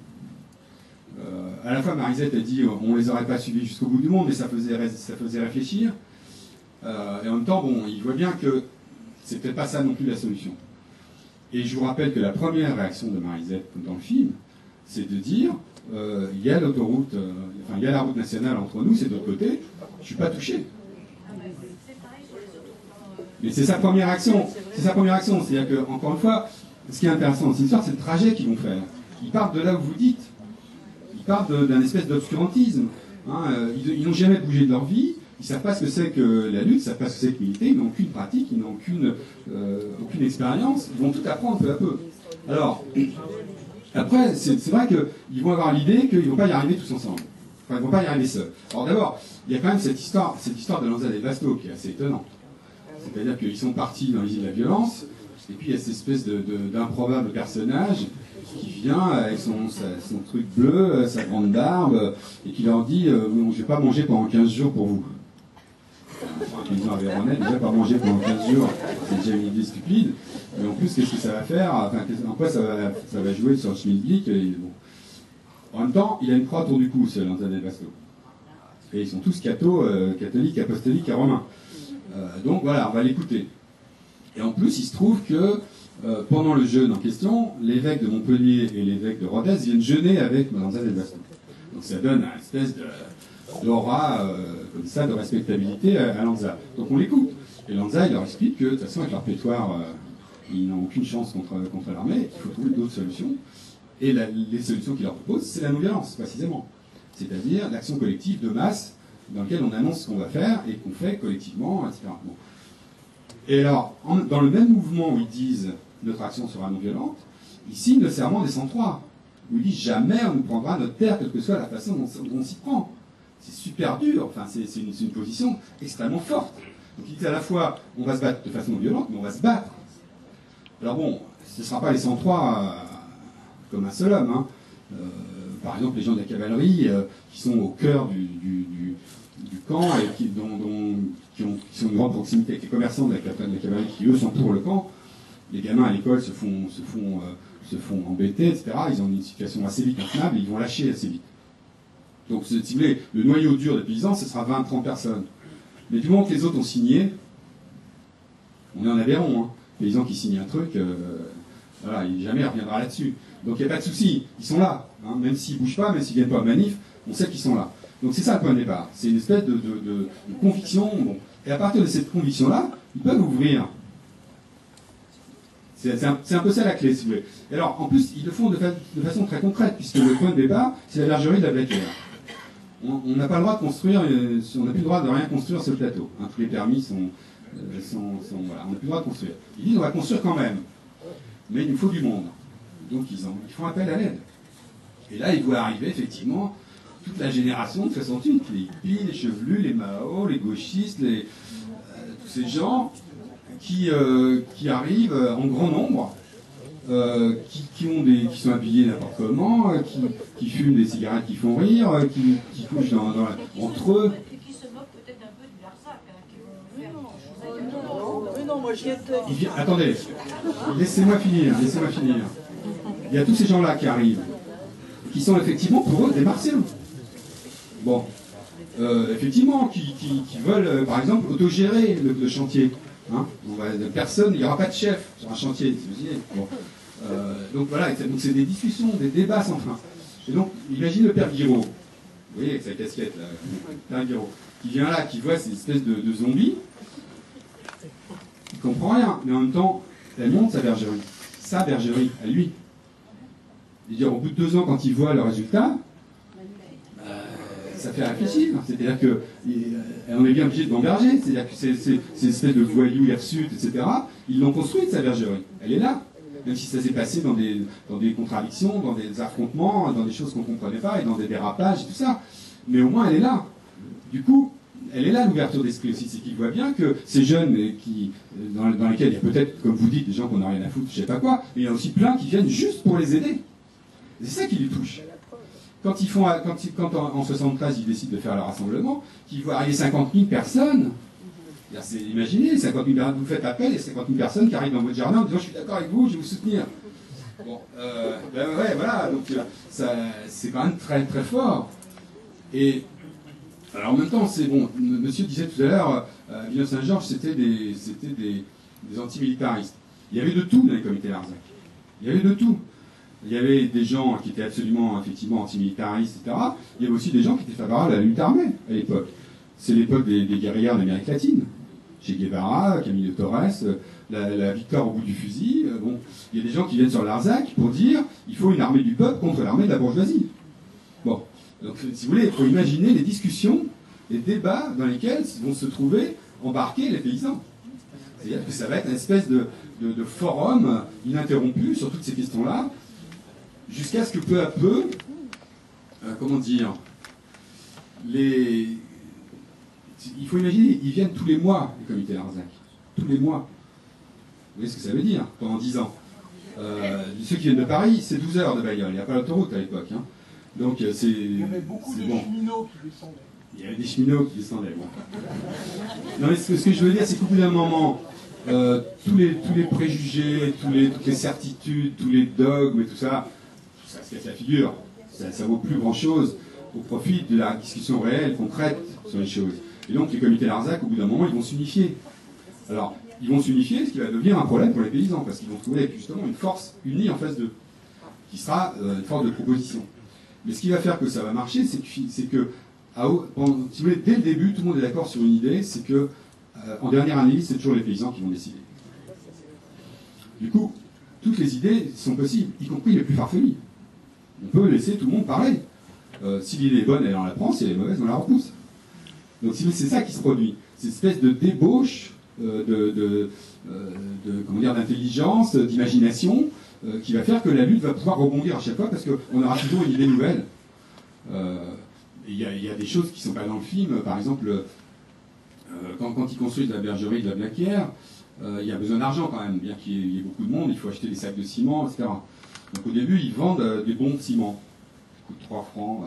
à la fois Marisette a dit, on les aurait pas suivis jusqu'au bout du monde, mais ça faisait réfléchir. Et en même temps, bon, il voit bien que c'est peut-être pas ça non plus la solution. Et je vous rappelle que la première réaction de Marisette dans le film, c'est de dire, il y a l'autoroute, enfin il y a la route nationale entre nous, c'est de l'autre côté, je suis pas touché. Mais c'est sa première action. C'est sa première action. C'est-à-dire que, encore une fois, ce qui est intéressant dans cette histoire, c'est le trajet qu'ils vont faire. Ils partent de là où vous dites. Ils partent d'un espèce d'obscurantisme. Hein. Ils n'ont jamais bougé de leur vie. Ils ne savent pas ce que c'est que la lutte, ils ne savent pas ce que c'est que militer, ils n'ont aucune pratique, ils n'ont aucune expérience, ils vont tout apprendre peu à peu. Alors, après, c'est vrai qu'ils vont avoir l'idée qu'ils ne vont pas y arriver tous ensemble. Enfin, ils ne vont pas y arriver seuls. Alors d'abord, il y a quand même cette histoire de Lanza del Vasto qui est assez étonnante. C'est-à-dire qu'ils sont partis dans les îles de la violence, et puis il y a cette espèce d'improbable personnage qui vient avec son truc bleu, sa grande barbe, et qui leur dit « Je ne vais pas manger pendant 15 jours pour vous ». Ils ont Aveyronais, déjà pas manger pendant 15 jours, c'est déjà une idée stupide. Et en plus, qu'est-ce que ça va faire? Enfin, en quoi ça va jouer sur le schmilblick? Bon. En même temps, il a une croix autour du cou, ce Lanza del Vasto. Et ils sont tous catholiques, apostoliques et romains. Donc voilà, on va l'écouter. Et en plus, il se trouve que pendant le jeûne en question, l'évêque de Montpellier et l'évêque de Rodez viennent jeûner avec Lanza del Vasto. Donc ça donne une espèce d'aura comme ça, de respectabilité à Lanza. Donc on l'écoute. Et Lanza, il leur explique que de toute façon, avec leur pétoire, ils n'ont aucune chance contre l'armée, qu'il faut trouver d'autres solutions. Et les solutions qu'il leur propose, c'est la non-violence, précisément. C'est-à-dire l'action collective de masse dans laquelle on annonce ce qu'on va faire et qu'on fait collectivement, etc. Bon. Et alors, dans le même mouvement où ils disent « notre action sera non-violente », ils signent le serment des 103, où ils disent « jamais on nous prendra notre terre, quelle que soit la façon dont on s'y prend ». C'est super dur, enfin, c'est une position extrêmement forte. Donc il dit à la fois, on va se battre de façon non violente, mais on va se battre. Alors bon, ce ne sera pas les 103 comme un seul homme. Hein. Par exemple, les gens de la cavalerie qui sont au cœur du camp et qui sont une grande proximité avec les commerçants de la cavalerie qui, eux, s'entourent le camp. Les gamins à l'école se font embêter, etc. Ils ont une situation assez vite intenable et ils vont lâcher assez vite. Donc, si vous voulez, le noyau dur des paysans, ce sera 20-30 personnes. Mais du moment que les autres ont signé, on est en Aveyron, hein. Les paysans qui signent un truc, voilà, il jamais reviendra là-dessus. Donc il n'y a pas de souci, ils sont là. Hein. Même s'ils ne bougent pas, même s'ils ne viennent pas en manif, on sait qu'ils sont là. Donc c'est ça le point de départ. C'est une espèce de conviction. Bon. Et à partir de cette conviction-là, ils peuvent ouvrir. C'est un peu ça la clé, si vous voulez. Et alors, en plus, ils le font de façon très concrète, puisque le point de départ, c'est la bergerie de la Blaquière. On n'a pas le droit de construire, on n'a plus le droit de rien construire sur le plateau. Hein, tous les permis sont voilà, on n'a plus le droit de construire. Ils disent on va construire quand même, mais il nous faut du monde. Donc ils font appel à l'aide. Et là, ils voient arriver effectivement toute la génération de 68, les hippies, les chevelus, les Mao, les gauchistes, tous ces gens qui arrivent en grand nombre. Qui sont habillés n'importe comment, qui fument des cigarettes qui font rire, qui couchent entre eux. Et qui se moquent peut-être un peu de Larzac, qui vont faire des choses. Mais non, moi j'y étais. Attendez, laissez-moi finir. Il y a tous ces gens-là qui arrivent, qui sont effectivement pour eux des martiens. Bon, effectivement, qui veulent, par exemple, autogérer le chantier. Hein, personne, il n'y aura pas de chef sur un chantier. Bon. Donc voilà, donc c'est des discussions, des débats sans fin. Et donc, imagine le père Guiraud, vous voyez, avec sa casquette, là, le père Guiraud, qui vient là, qui voit ces espèces de zombies, il ne comprend rien, mais en même temps, elle monte sa bergerie, à lui. C'est-à-dire, au bout de 2 ans, quand il voit le résultat, ça fait réfléchir. C'est-à-dire qu'on est bien obligé de l'enberger. C'est-à-dire que ces espèces de voyous hirsutes, etc., ils l'ont construite, sa bergerie. Elle est là. Même si ça s'est passé dans des contradictions, dans des affrontements, dans des choses qu'on ne comprenait pas, et dans des dérapages et tout ça. Mais au moins, elle est là. Du coup, elle est là, l'ouverture d'esprit aussi. C'est qu'ils voient bien que ces jeunes, dans lesquels il y a peut-être, comme vous dites, des gens qu'on n'a rien à foutre, je ne sais pas quoi, mais il y a aussi plein qui viennent juste pour les aider. C'est ça qui les touche. Quand en 73, ils décident de faire le rassemblement, qu'ils voient arriver 50 000 personnes, imaginez, 50 000 personnes, vous faites appel, et 50 000 personnes qui arrivent dans votre jardin en disant « je suis d'accord avec vous, je vais vous soutenir ». Bon, ouais, voilà, donc c'est quand même très très fort. Et alors en même temps, c'est bon, monsieur disait tout à l'heure, Villeneuve-Saint-Georges, c'était des antimilitaristes. Il y avait de tout dans les comités Larzac. Il y avait de tout. Il y avait des gens qui étaient absolument, effectivement, antimilitaristes, etc. Il y avait aussi des gens qui étaient favorables à la lutte armée, à l'époque. C'est l'époque des guerrières d'Amérique latine. Che Guevara, Camille de Torres, la victoire au bout du fusil. Bon, il y a des gens qui viennent sur Larzac pour dire il faut une armée du peuple contre l'armée de la bourgeoisie. Bon, donc si vous voulez, il faut imaginer les discussions des débats dans lesquels vont se trouver embarqués les paysans. C'est-à-dire que ça va être une espèce de forum ininterrompu sur toutes ces questions-là, jusqu'à ce que peu à peu, comment dire, il faut imaginer, ils viennent tous les mois, les comités Larzac. Tous les mois. Vous voyez ce que ça veut dire, pendant 10 ans. Ceux qui viennent de Paris, c'est 12 heures de bagnole. Il n'y a pas l'autoroute à l'époque. Hein. Donc c'est. Il y avait beaucoup de cheminots qui descendaient. Il y avait des cheminots qui descendaient, bon. Non, mais ce que je veux dire, c'est qu'au bout d'un moment, tous les préjugés, toutes les certitudes, tous les dogmes et tout ça se casse la figure. Ça vaut plus grand-chose au profit de la discussion réelle, concrète sur les choses. Et donc les comités Larzac, au bout d'un moment, ils vont s'unifier. Alors, ils vont s'unifier, ce qui va devenir un problème pour les paysans, parce qu'ils vont trouver justement une force unie en face d'eux, qui sera une force de proposition. Mais ce qui va faire que ça va marcher, c'est que si vous voulez, dès le début, tout le monde est d'accord sur une idée, c'est que en dernière analyse, c'est toujours les paysans qui vont décider. Du coup, toutes les idées sont possibles, y compris les plus farfelues. On peut laisser tout le monde parler. Si l'idée est bonne, on la prend, si elle est mauvaise, on la repousse. Donc c'est ça qui se produit. C'est une espèce de débauche d'intelligence, d'imagination, qui va faire que la lutte va pouvoir rebondir à chaque fois, parce qu'on aura toujours une idée nouvelle. Il y a des choses qui ne sont pas dans le film. Par exemple, quand ils construisent la bergerie de la Blaquière, il y a besoin d'argent quand même. Bien qu'il y ait beaucoup de monde, il faut acheter des sacs de ciment, etc. Donc au début, ils vendent des bons de ciment. Ça coûte 3 francs,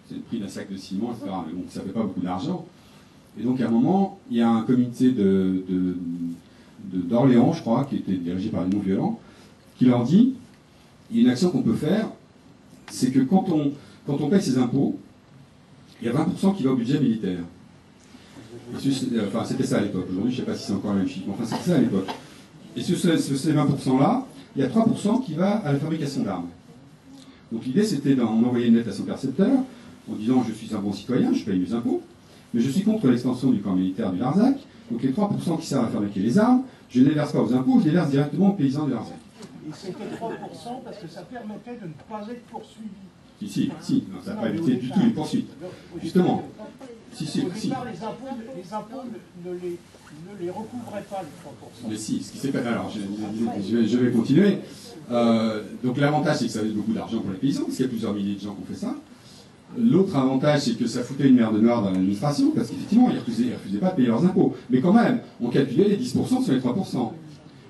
c'est le prix d'un sac de ciment, etc. Mais bon, ça ne fait pas beaucoup d'argent. Et donc à un moment, il y a un comité d'Orléans, je crois, qui était dirigé par les non-violents, qui leur dit, il y a une action qu'on peut faire, c'est que quand on paye ses impôts, il y a 20% qui va au budget militaire. Enfin, c'était ça à l'époque. Aujourd'hui, je ne sais pas si c'est encore le même chiffre, mais enfin, c'était ça à l'époque. Et sur ces 20%-là, il y a 3% qui va à la fabrication d'armes. Donc l'idée, c'était d'envoyer une lettre à son percepteur, en disant, je suis un bon citoyen, je paye mes impôts, mais je suis contre l'extension du camp militaire du Larzac, donc les 3% qui servent à fabriquer les armes, je ne les verse pas aux impôts, je les verse directement aux paysans du Larzac. Et c'était 3% parce que ça permettait de ne pas être poursuivi. Si, non, ça n'a pas évité du tout les poursuites. Justement. Au départ, les impôts ne les recouvraient pas, les 3%. Mais si, ce qui s'est passé. Alors, je vais continuer. Donc l'avantage, c'est que ça avait beaucoup d'argent pour les paysans, parce qu'il y a plusieurs milliers de gens qui ont fait ça. L'autre avantage, c'est que ça foutait une merde noire dans l'administration, parce qu'effectivement, ils ne refusaient pas de payer leurs impôts. Mais quand même, on calculait les 10% sur les 3%.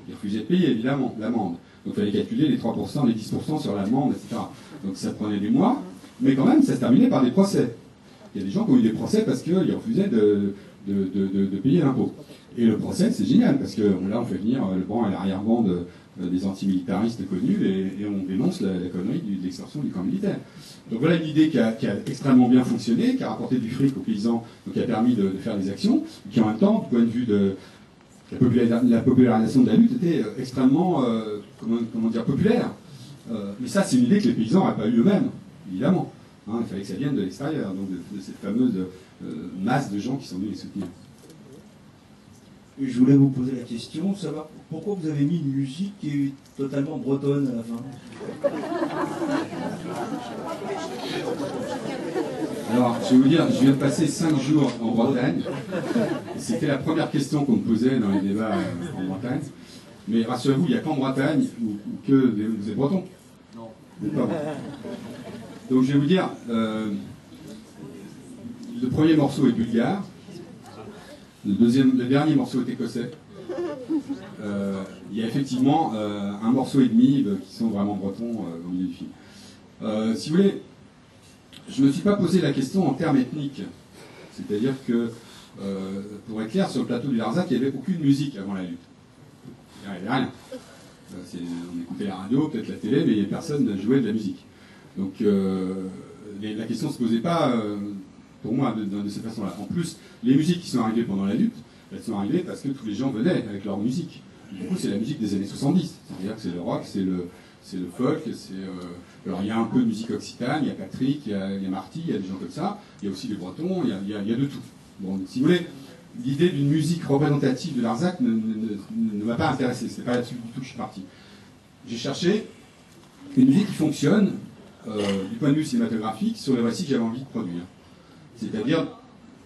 Ils refusaient de payer, évidemment, l'amende. Donc il fallait calculer les 3%, les 10% sur l'amende, etc. Donc ça prenait des mois, mais quand même, ça se terminait par des procès. Il y a des gens qui ont eu des procès parce qu'ils refusaient de payer l'impôt. Et le procès, c'est génial, parce que là, on fait venir le banc et l'arrière-ban des antimilitaristes connus, et on dénonce la connerie de l'extorsion du camp militaire. Donc voilà une idée qui a extrêmement bien fonctionné, qui a rapporté du fric aux paysans, donc qui a permis de faire des actions, qui en même temps, du point de vue de la popularisation de la lutte, était extrêmement populaire. Mais ça, c'est une idée que les paysans n'auraient pas eu eux-mêmes, évidemment. Hein, il fallait que ça vienne de l'extérieur, donc de cette fameuse masse de gens qui sont venus les soutenir. Je voulais vous poser la question, savoir pourquoi vous avez mis une musique qui est totalement bretonne à la fin. Alors, je vais vous dire, je viens de passer 5 jours en Bretagne. C'était la première question qu'on me posait dans les débats en Bretagne. Mais rassurez-vous, il n'y a qu'en Bretagne que vous êtes breton. Non. Vous n'êtes pas breton. Donc je vais vous dire, le premier morceau est bulgare. Le dernier morceau est écossais. Il y a effectivement un morceau et demi qui sont vraiment bretons au milieu du film. Si vous voulez, je ne me suis pas posé la question en termes ethniques. C'est-à-dire que, pour être clair, sur le plateau du Larzac, il n'y avait aucune musique avant la lutte. Il n'y avait rien. On écoutait la radio, peut-être la télé, mais personne ne jouait de la musique. Donc la question ne se posait pas, pour moi, de cette façon-là. En plus, les musiques qui sont arrivées pendant la lutte, elles sont arrivées parce que tous les gens venaient avec leur musique. Du coup, c'est la musique des années 70. C'est-à-dire que c'est le rock, c'est le folk, alors il y a un peu de musique occitane, il y a Patrick, il y a Marty, il y a des gens comme ça, il y a aussi les Bretons, il y a de tout. Bon, si vous voulez, l'idée d'une musique représentative de Larzac ne m'a pas intéressé, c'est pas là-dessus du tout que je suis parti. J'ai cherché une musique qui fonctionne du point de vue cinématographique sur les récits que j'avais envie de produire. C'est-à-dire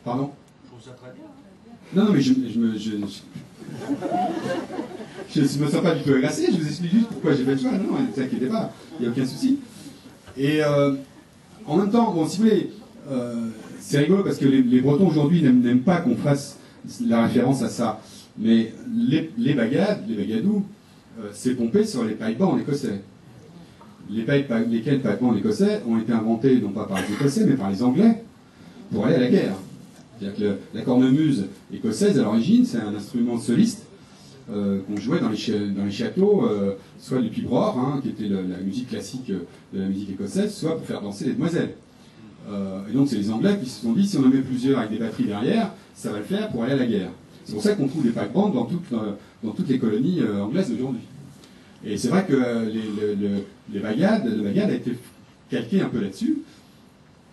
Pardon? Je trouve ça très bien. Non, non, mais je me sens pas du tout agressé, je vous explique juste pourquoi j'ai fait le choix. Non, non, ne vous inquiétez pas, il n'y a aucun souci. Et en même temps, bon, si vous voulez, c'est rigolo parce que les Bretons aujourd'hui n'aiment pas qu'on fasse la référence à ça. Mais les bagades, les bagadous, c'est pompé sur les paille-bancs écossais. Lesquels paille-bancs écossais ont été inventés non pas par les Écossais, mais par les Anglais pour aller à la guerre. C'est-à-dire que la cornemuse écossaise, à l'origine, c'est un instrument soliste qu'on jouait dans les châteaux, soit du pibroch, hein, qui était la musique classique de la musique écossaise, soit pour faire danser les demoiselles. Et donc c'est les Anglais qui se sont dit, si on en met plusieurs avec des batteries derrière, ça va le faire pour aller à la guerre. C'est pour ça qu'on trouve des paille-bancs dans toutes les colonies anglaises d'aujourd'hui. Et c'est vrai que le bagad a été calqué un peu là-dessus.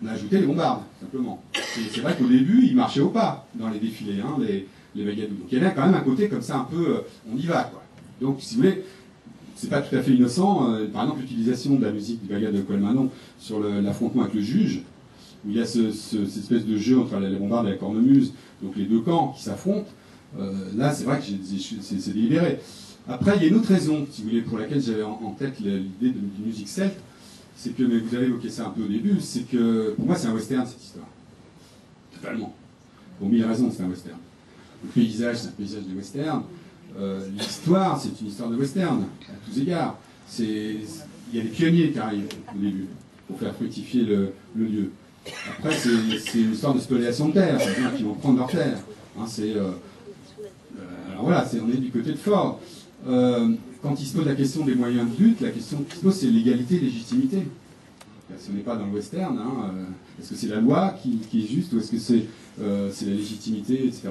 On a ajouté les bombardes, simplement. C'est vrai qu'au début, ils marchaient au pas dans les défilés, hein, les bagadous. Donc il y avait quand même un côté comme ça, un peu, on y va, quoi. Donc, si vous voulez, c'est pas tout à fait innocent. Par exemple, l'utilisation de la musique du bagad de Colmanon sur l'affrontement avec le juge, où il y a cette espèce de jeu entre la bombarde et la cornemuse, donc les deux camps qui s'affrontent. Là, c'est vrai que c'est délibéré. Après, il y a une autre raison, si vous voulez, pour laquelle j'avais en tête l'idée de musique celte, c'est que, mais vous avez évoqué ça un peu au début, c'est que, pour moi, c'est un western, cette histoire. Totalement. Pour mille raisons, c'est un western. Le paysage, c'est un paysage de western. L'histoire, c'est une histoire de western, à tous égards. Il y a des pionniers qui arrivent au début, pour faire fructifier le lieu. Après, c'est une histoire de spoliation de terre, c'est des gens qui vont prendre leur terre. Hein, alors voilà, on est du côté de Ford. Quand il se pose la question des moyens de lutte, la question qui se pose, c'est l'égalité, légitimité. Si on n'est pas dans le western, hein, est-ce que c'est la loi qui est juste ou est-ce que c'est la légitimité, etc.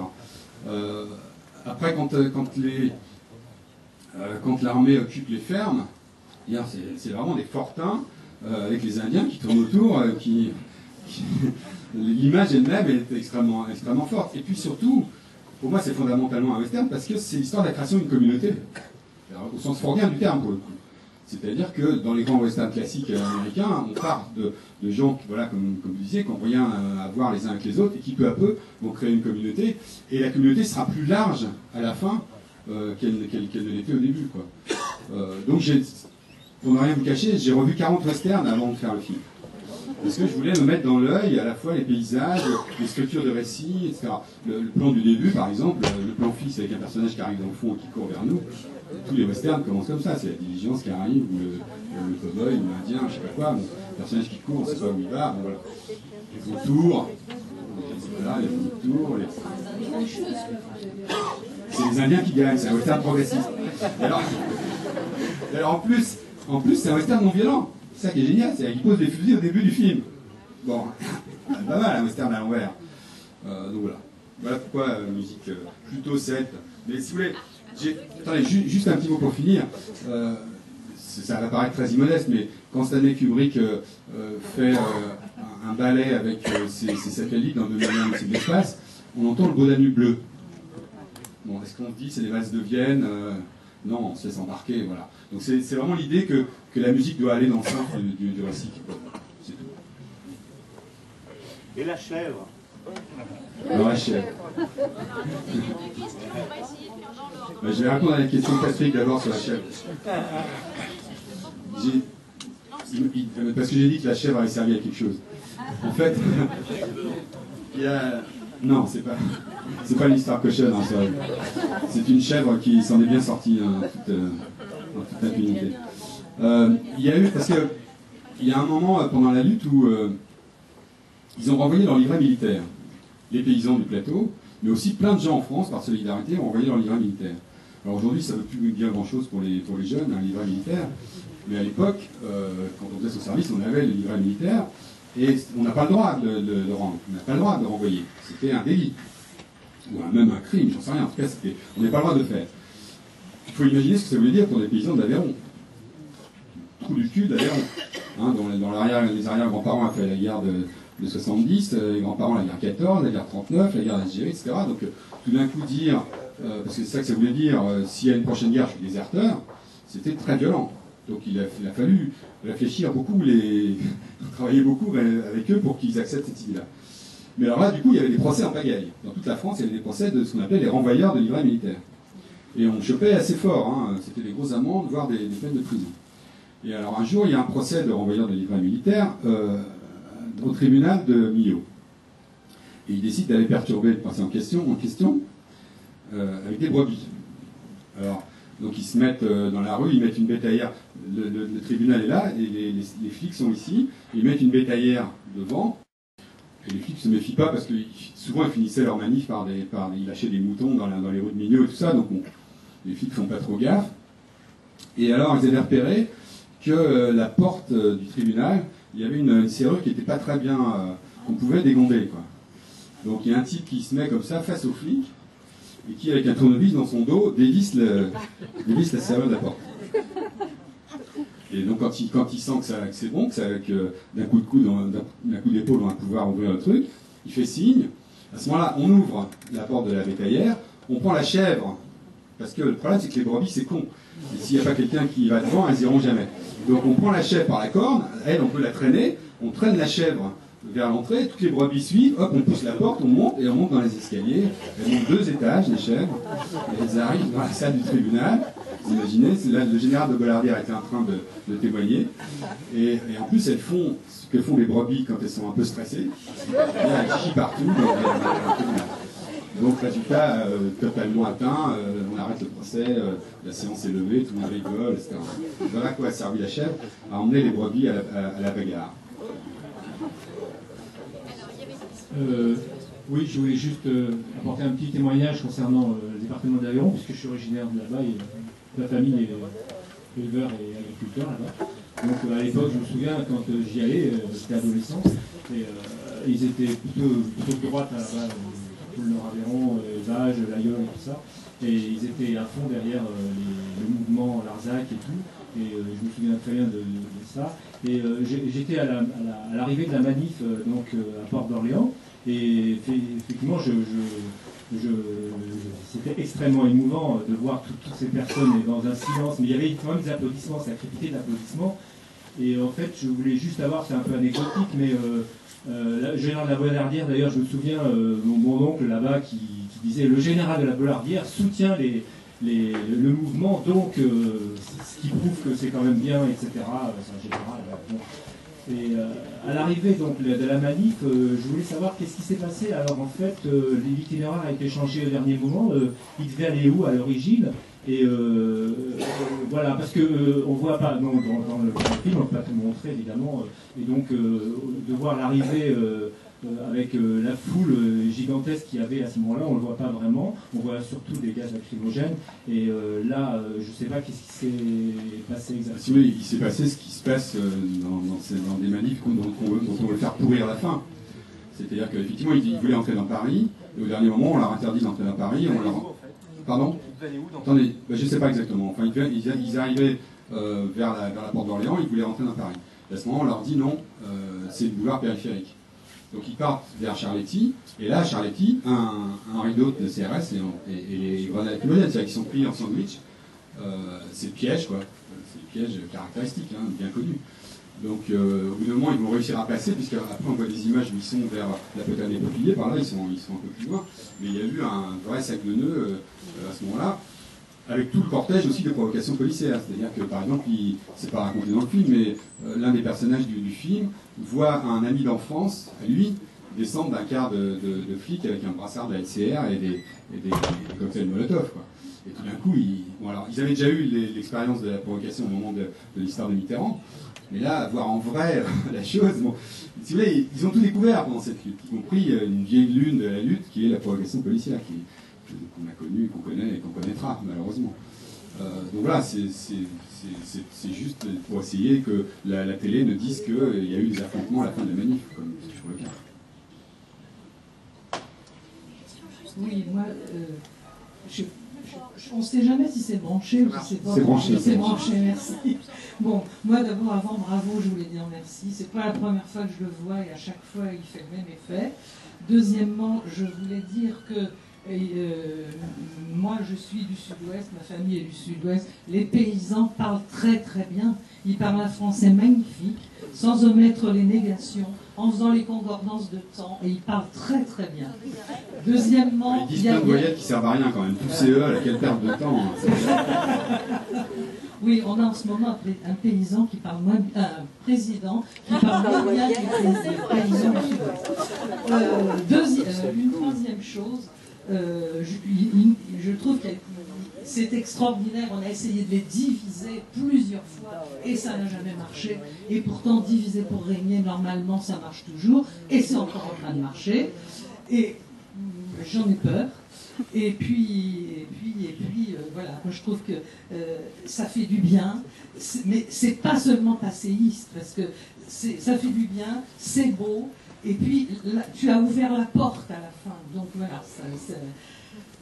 Après, quand l'armée occupe les fermes, c'est vraiment des fortins avec les Indiens qui tournent autour, l'image elle-même est extrêmement forte. Et puis surtout, pour moi, c'est fondamentalement un western parce que c'est l'histoire de la création d'une communauté. Alors, au sens freudian du terme, pour le coup. C'est-à-dire que dans les grands westerns classiques américains, on part de gens qui, voilà, comme vous disiez, qui n'ont rien à voir les uns avec les autres et qui, peu à peu, vont créer une communauté. Et la communauté sera plus large à la fin qu'elle ne l'était au début, quoi. Donc, pour ne rien vous cacher, j'ai revu 40 westerns avant de faire le film. Parce que je voulais me mettre dans l'œil à la fois les paysages, les structures de récit, etc. Le plan du début, par exemple, le plan fixe avec un personnage qui arrive dans le fond et qui court vers nous, tous les westerns commencent comme ça. C'est la diligence qui arrive, ou le cow-boy, ou l'indien, je sais pas quoi. Bon, le personnage qui court, on ne sait pas où il va. Bon, voilà. Les autours, voilà, les autours. C'est les Indiens qui gagnent, c'est un western progressiste. Alors en plus c'est un western non violent. C'est ça qui est génial, c'est qu'il pose des fusils au début du film. Bon, c'est pas mal un western à l'envers. Donc voilà. Voilà pourquoi musique plutôt celte. Mais si vous voulez, attendez, juste un petit mot pour finir. Ça va paraître très immodeste, mais quand Stanley Kubrick fait un ballet avec ses satellites dans 2 millions de l'espace, on entend le beau Danube bleu. Bon, est-ce qu'on se dit c'est les valses de Vienne Non, on se laisse embarquer, voilà. Donc c'est vraiment l'idée que la musique doit aller dans le sens du récit. C'est tout. Et la chèvre? Alors la chèvre. Je vais répondre à la question de Patrick d'abord sur la chèvre. Parce que j'ai dit que la chèvre avait servi à quelque chose. En fait, il y a... Non, c'est pas une histoire cochonne, hein, c'est une chèvre qui s'en est bien sortie en toute impunité. Il y a eu, parce qu'il y a un moment pendant la lutte où ils ont renvoyé leur livret militaire. Les paysans du plateau, mais aussi plein de gens en France, par solidarité, ont renvoyé leur livret militaire. Alors aujourd'hui, ça ne veut plus dire grand-chose pour les jeunes, un livret militaire, mais à l'époque, quand on faisait son service, on avait le livret militaire, et on n'a pas le droit de le rendre, on n'a pas le droit de le renvoyer. C'était un délit, ou même un crime, j'en sais rien, en tout cas, on n'a pas le droit de le faire. Il faut imaginer ce que ça voulait dire pour les paysans de l'Aveyron. Trou du cul d'Aveyron. Hein, les arrière-grands-parents ont fait la guerre de 70, les grands-parents la guerre 14, la guerre 39, la guerre d'Algérie, etc. Donc tout d'un coup dire, parce que c'est ça que ça voulait dire, s'il y a une prochaine guerre, je suis déserteur, c'était très violent. Donc il a fallu réfléchir beaucoup, travailler beaucoup avec eux pour qu'ils acceptent cette idée-là. Mais alors là, du coup, il y avait des procès en pagaille. Dans toute la France, il y avait des procès de ce qu'on appelait les renvoyeurs de livrets militaires. Et on chopait assez fort, hein. C'était des grosses amendes, voire des peines de prison. Et alors un jour, il y a un procès de renvoyeurs de livrets militaires au tribunal de Millau. Et il décide d'aller perturber le procès en question avec des brebis. Alors, donc ils se mettent dans la rue, ils mettent une bétaillère, le tribunal est là, et les flics sont ici, ils mettent une bétaillère devant, et les flics ne se méfient pas parce que souvent ils finissaient leur manif ils lâchaient des moutons dans les rues de Millau et tout ça, donc les flics ne font pas trop gaffe. Et alors ils avaient repéré que la porte du tribunal, il y avait une serrure qui n'était pas très bien, qu'on pouvait dégonder, quoi. Donc il y a un type qui se met comme ça face aux flics, et qui, avec un tournevis dans son dos, dévisse la serrure de la porte. Et donc quand il sent que c'est bon, que d'un coup d'épaule, on va pouvoir ouvrir le truc, il fait signe. À ce moment-là, on ouvre la porte de la bétaillère, on prend la chèvre, parce que le problème c'est que les brebis c'est con. Et s'il n'y a pas quelqu'un qui va devant, elles iront jamais. Donc on prend la chèvre par la corne, elle on peut la traîner, on traîne la chèvre vers l'entrée, toutes les brebis suivent, hop, on pousse la porte, on monte dans les escaliers. Elles montent 2 étages, les chèvres, et elles arrivent dans la salle du tribunal. Vous imaginez, là, le général de Bollardière était en train de témoigner. Et en plus, elles font ce que font les brebis quand elles sont un peu stressées. Elles chient partout dans le tribunal. Donc, résultat, totalement atteint, on arrête le procès, la séance est levée, tout le monde rigole, etc. Voilà à quoi a servi la chèvre, à emmener les brebis à la bagarre. Oui, je voulais juste apporter un petit témoignage concernant le département d'Aveyron, puisque je suis originaire de là-bas et ma famille est éleveur et agriculteur là-bas. Donc à l'époque, je me souviens, quand j'y allais, j'étais adolescent, et ils étaient plutôt de droite là-bas, tout le Nord-Aveyron, Vages, l'Aïeul et tout ça, et ils étaient à fond derrière le mouvement Larzac et tout. Et je me souviens très bien de ça. Et j'étais à l'arrivée de la manif donc à Port d'Orléans. Et effectivement, c'était extrêmement émouvant de voir toutes ces personnes dans un silence. Mais il y avait quand même des applaudissements, ça crépitait d'applaudissements. Et en fait, je voulais juste avoir, c'est un peu anecdotique, mais le général de la Bollardière, d'ailleurs, je me souviens, mon oncle là-bas qui disait le général de la Bollardière soutient le mouvement, donc ce qui prouve que c'est quand même bien, etc. C'est un général. Bon. Et à l'arrivée donc de la manif, je voulais savoir qu'est-ce qui s'est passé. Alors en fait, l'itinéraire a été changé au dernier moment. Il devait aller où à l'origine? Et voilà, parce que on voit pas, non, dans le film, on ne peut pas tout montrer évidemment. Et donc de voir l'arrivée avec la foule gigantesque qu'il y avait à ce moment-là, on ne le voit pas vraiment. On voit surtout des gaz lacrymogènes. Et là, je ne sais pas qu'est-ce qui s'est passé exactement. Oui, il s'est passé ce qui se passe dans des manifs dont on veut faire pourrir la fin. C'est-à-dire qu'effectivement, ils voulaient entrer dans Paris, et au dernier moment, on leur interdit d'entrer dans Paris. Pardon ? Attendez, je ne sais pas exactement. Enfin, ils arrivaient vers la porte d'Orléans, ils voulaient rentrer dans Paris. Et à ce moment, on leur dit non, c'est le boulevard périphérique. Donc ils partent vers Charletti, et là, Charletti, un rideau de CRS et les grenades lacrymogènes, c'est-à-dire qu'ils sont pris en sandwich. C'est le piège, quoi. C'est le piège caractéristique, hein, bien connu. Donc au bout d'un moment, ils vont réussir à passer, puisqu'après on voit des images où ils sont vers la poterne des Peupliers, par là, ils sont un peu plus loin. Mais il y a eu un vrai sac de nœuds à ce moment-là, avec tout le cortège aussi de provocations policières. C'est-à-dire que, par exemple, c'est pas raconté dans le film, mais l'un des personnages du film voit un ami d'enfance, à lui, descendre d'un car de flics avec un brassard de la LCR et des cocktails Molotov, quoi. Et tout d'un coup, ils avaient déjà eu l'expérience de la provocation au moment de l'histoire de Mitterrand, mais là, voir en vrai la chose, bon, si vous voulez, ils ont tout découvert pendant cette lutte, y compris une vieille lune de la lutte qui est la provocation policière, qu'on a connue, qu'on connaît et qu'on connaîtra, malheureusement. Donc voilà, c'est juste pour essayer que la télé ne dise qu'il y a eu des affrontements à la fin de la manif, comme c'est toujours le cas. Oui, moi, on ne sait jamais si c'est branché ou si c'est pas branché. C'est branché, merci. Bon, moi d'abord, avant Bravo, je voulais dire merci. C'est pas la première fois que je le vois et à chaque fois il fait le même effet. Deuxièmement, je voulais dire que Et moi, je suis du sud-ouest, ma famille est du sud-ouest. Les paysans parlent très très bien. Ils parlent un français magnifique, sans omettre les négations, en faisant les concordances de temps, et ils parlent très très bien. Deuxièmement, ils disent plein de voyelles qui servent à rien quand même. Tous ces E, quelle perte de temps. Hein, oui, on a en ce moment un paysan qui parle moins bien, un président qui parle moins bien que les paysans du sud-ouest. Une troisième chose, je trouve que c'est extraordinaire, on a essayé de les diviser plusieurs fois et ça n'a jamais marché. Et pourtant, diviser pour régner, normalement, ça marche toujours et c'est encore en train de marcher. Et j'en ai peur. Et puis voilà, moi je trouve que ça fait du bien, mais c'est pas seulement passéiste, parce que ça fait du bien, c'est beau, et puis là, tu as ouvert la porte à la fin, donc voilà,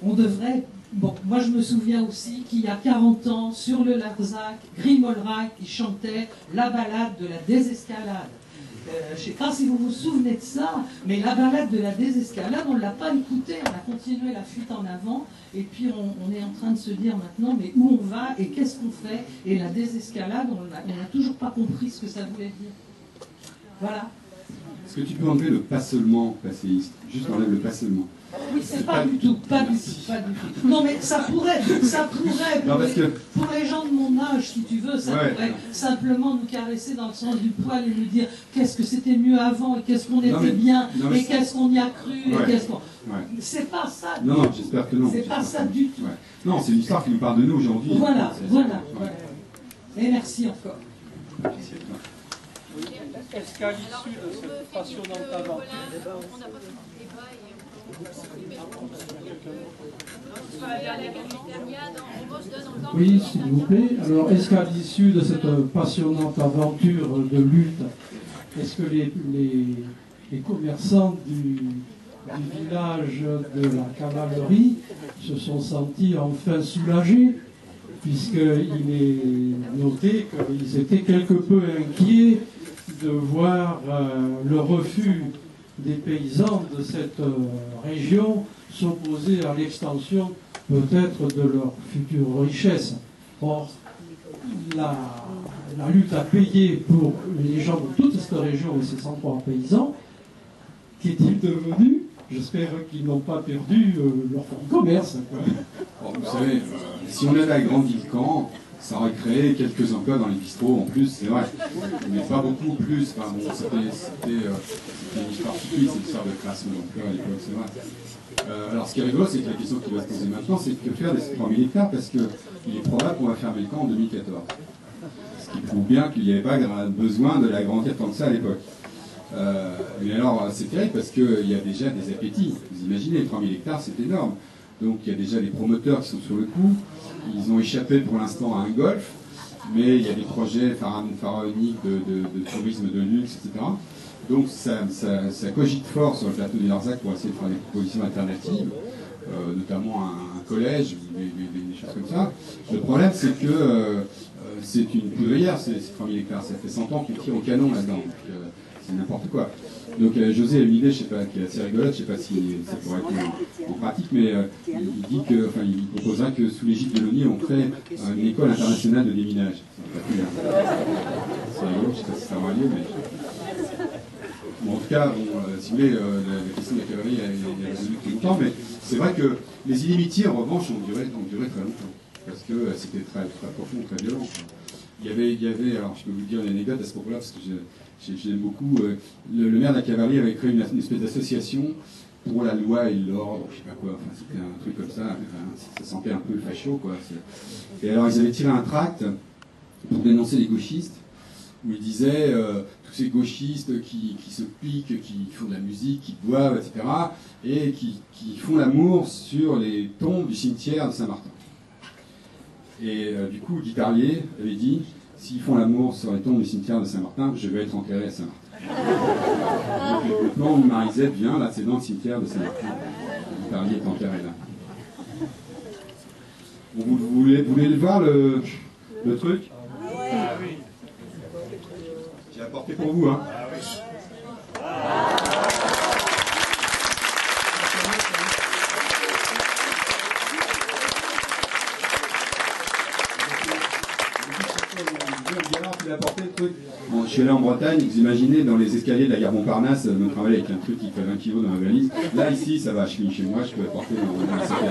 on devrait... Bon, moi je me souviens aussi qu'il y a 40 ans, sur le Larzac, Grimolrac qui chantait la balade de la désescalade. Je ne sais pas si vous vous souvenez de ça, mais la balade de la désescalade, on ne l'a pas écoutée, on a continué la fuite en avant, et puis on est en train de se dire maintenant, mais où on va et qu'est-ce qu'on fait? Et la désescalade, on n'a toujours pas compris ce que ça voulait dire. Voilà. Est-ce que tu peux enlever le pas seulement passéiste? Juste enlève le pas seulement. Oui, c'est pas du tout. Non, mais ça pourrait non, parce que... pour les gens de mon âge, si tu veux, ça pourrait simplement nous caresser dans le sens du poil et nous dire qu'est-ce que c'était mieux avant et qu'est-ce qu'on était bien et qu'est-ce qu'on y a cru et qu'est-ce qu'on... C'est pas ça. Non, j'espère que non. C'est pas ça du tout. Non, c'est une histoire qui nous parle de nous aujourd'hui. Voilà. Et merci encore. Est-ce qu'à l'issue de cette passionnante aventure, oui, s'il vous plaît. Alors, est-ce qu'à l'issue de cette passionnante aventure de lutte, est-ce que les commerçants du village de la cavalerie se sont sentis enfin soulagés, puisqu'il est noté qu'ils étaient quelque peu inquiets de voir le refus des paysans de cette région s'opposer à l'extension peut-être de leur future richesse. Or, la lutte a payé pour les gens de toute cette région et ces 103 paysans. Qu'est-il devenu? J'espère qu'ils n'ont pas perdu leur fonds de commerce. Bon, vous savez, si on avait agrandi le camp, ça aurait créé quelques emplois dans les bistrots en plus, c'est vrai, mais pas beaucoup plus. Enfin, bon, c'était une histoire typique, c'est une histoire de création d'emplois à l'époque, c'est vrai. Alors ce qui est rigolo, c'est que la question qui va se poser maintenant, c'est que faire des 3000 hectares, parce qu'il est probable qu'on va fermer le camp en 2014. Ce qui prouve bien qu'il n'y avait pas besoin de l'agrandir tant que ça à l'époque. Mais alors, c'est terrible parce qu'il y a déjà des appétits. Vous imaginez, 3000 hectares, c'est énorme. Donc il y a déjà des promoteurs qui sont sur le coup. Ils ont échappé pour l'instant à un golf, mais il y a des projets pharaoniques de tourisme de luxe, etc. Donc ça cogite fort sur le plateau du Larzac pour essayer de faire des propositions alternatives, notamment un collège, des choses comme ça. Le problème, c'est que c'est une poudrière, ces 3000 hectares. Ça fait 100 ans qu'on tire au canon là-dedans. C'est n'importe quoi. Donc José a une idée, je sais pas, qui est assez rigolote, je ne sais pas si ça pourrait être en pratique, mais il dit que, enfin, il proposerait que sous l'égide de l'ONU, on crée une école internationale de déminage. C'est rigolo, je ne sais pas si ça aura lieu, mais... Bon, en tout cas, si vous voulez, la question de la cavalerie est résolue depuis longtemps, mais c'est vrai que les inimitiés, en revanche, ont duré très longtemps, parce que c'était très profond, très violent. Il y avait, alors je peux vous dire une anecdote à ce propos-là, parce que j'aime beaucoup, le maire de la cavalerie avait créé une espèce d'association pour la loi et l'ordre, je sais pas quoi, enfin c'était un truc comme ça, enfin, ça sentait un peu le facho, quoi. Et alors ils avaient tiré un tract pour dénoncer les gauchistes, où ils disaient tous ces gauchistes qui se piquent, qui font de la musique, qui boivent, etc., et qui font l'amour sur les tombes du cimetière de Saint-Martin. Et du coup, Guy Tarlier avait dit, s'ils font l'amour sur les tombes du cimetière de Saint-Martin, je vais être enterré à Saint-Martin. Donc maintenant, Marisette vient, là, c'est dans le cimetière de Saint-Martin. Guy Tarlier est enterré là. Bon, vous voulez voir le truc? Oui. J'ai apporté pour vous, hein. truc. Bon, je suis allé en Bretagne, vous imaginez, dans les escaliers de la gare Montparnasse, me travailler avec un truc qui fait 20 kg dans la valise. Là, ici, ça va, je suis chez moi, je peux porter dans les escaliers.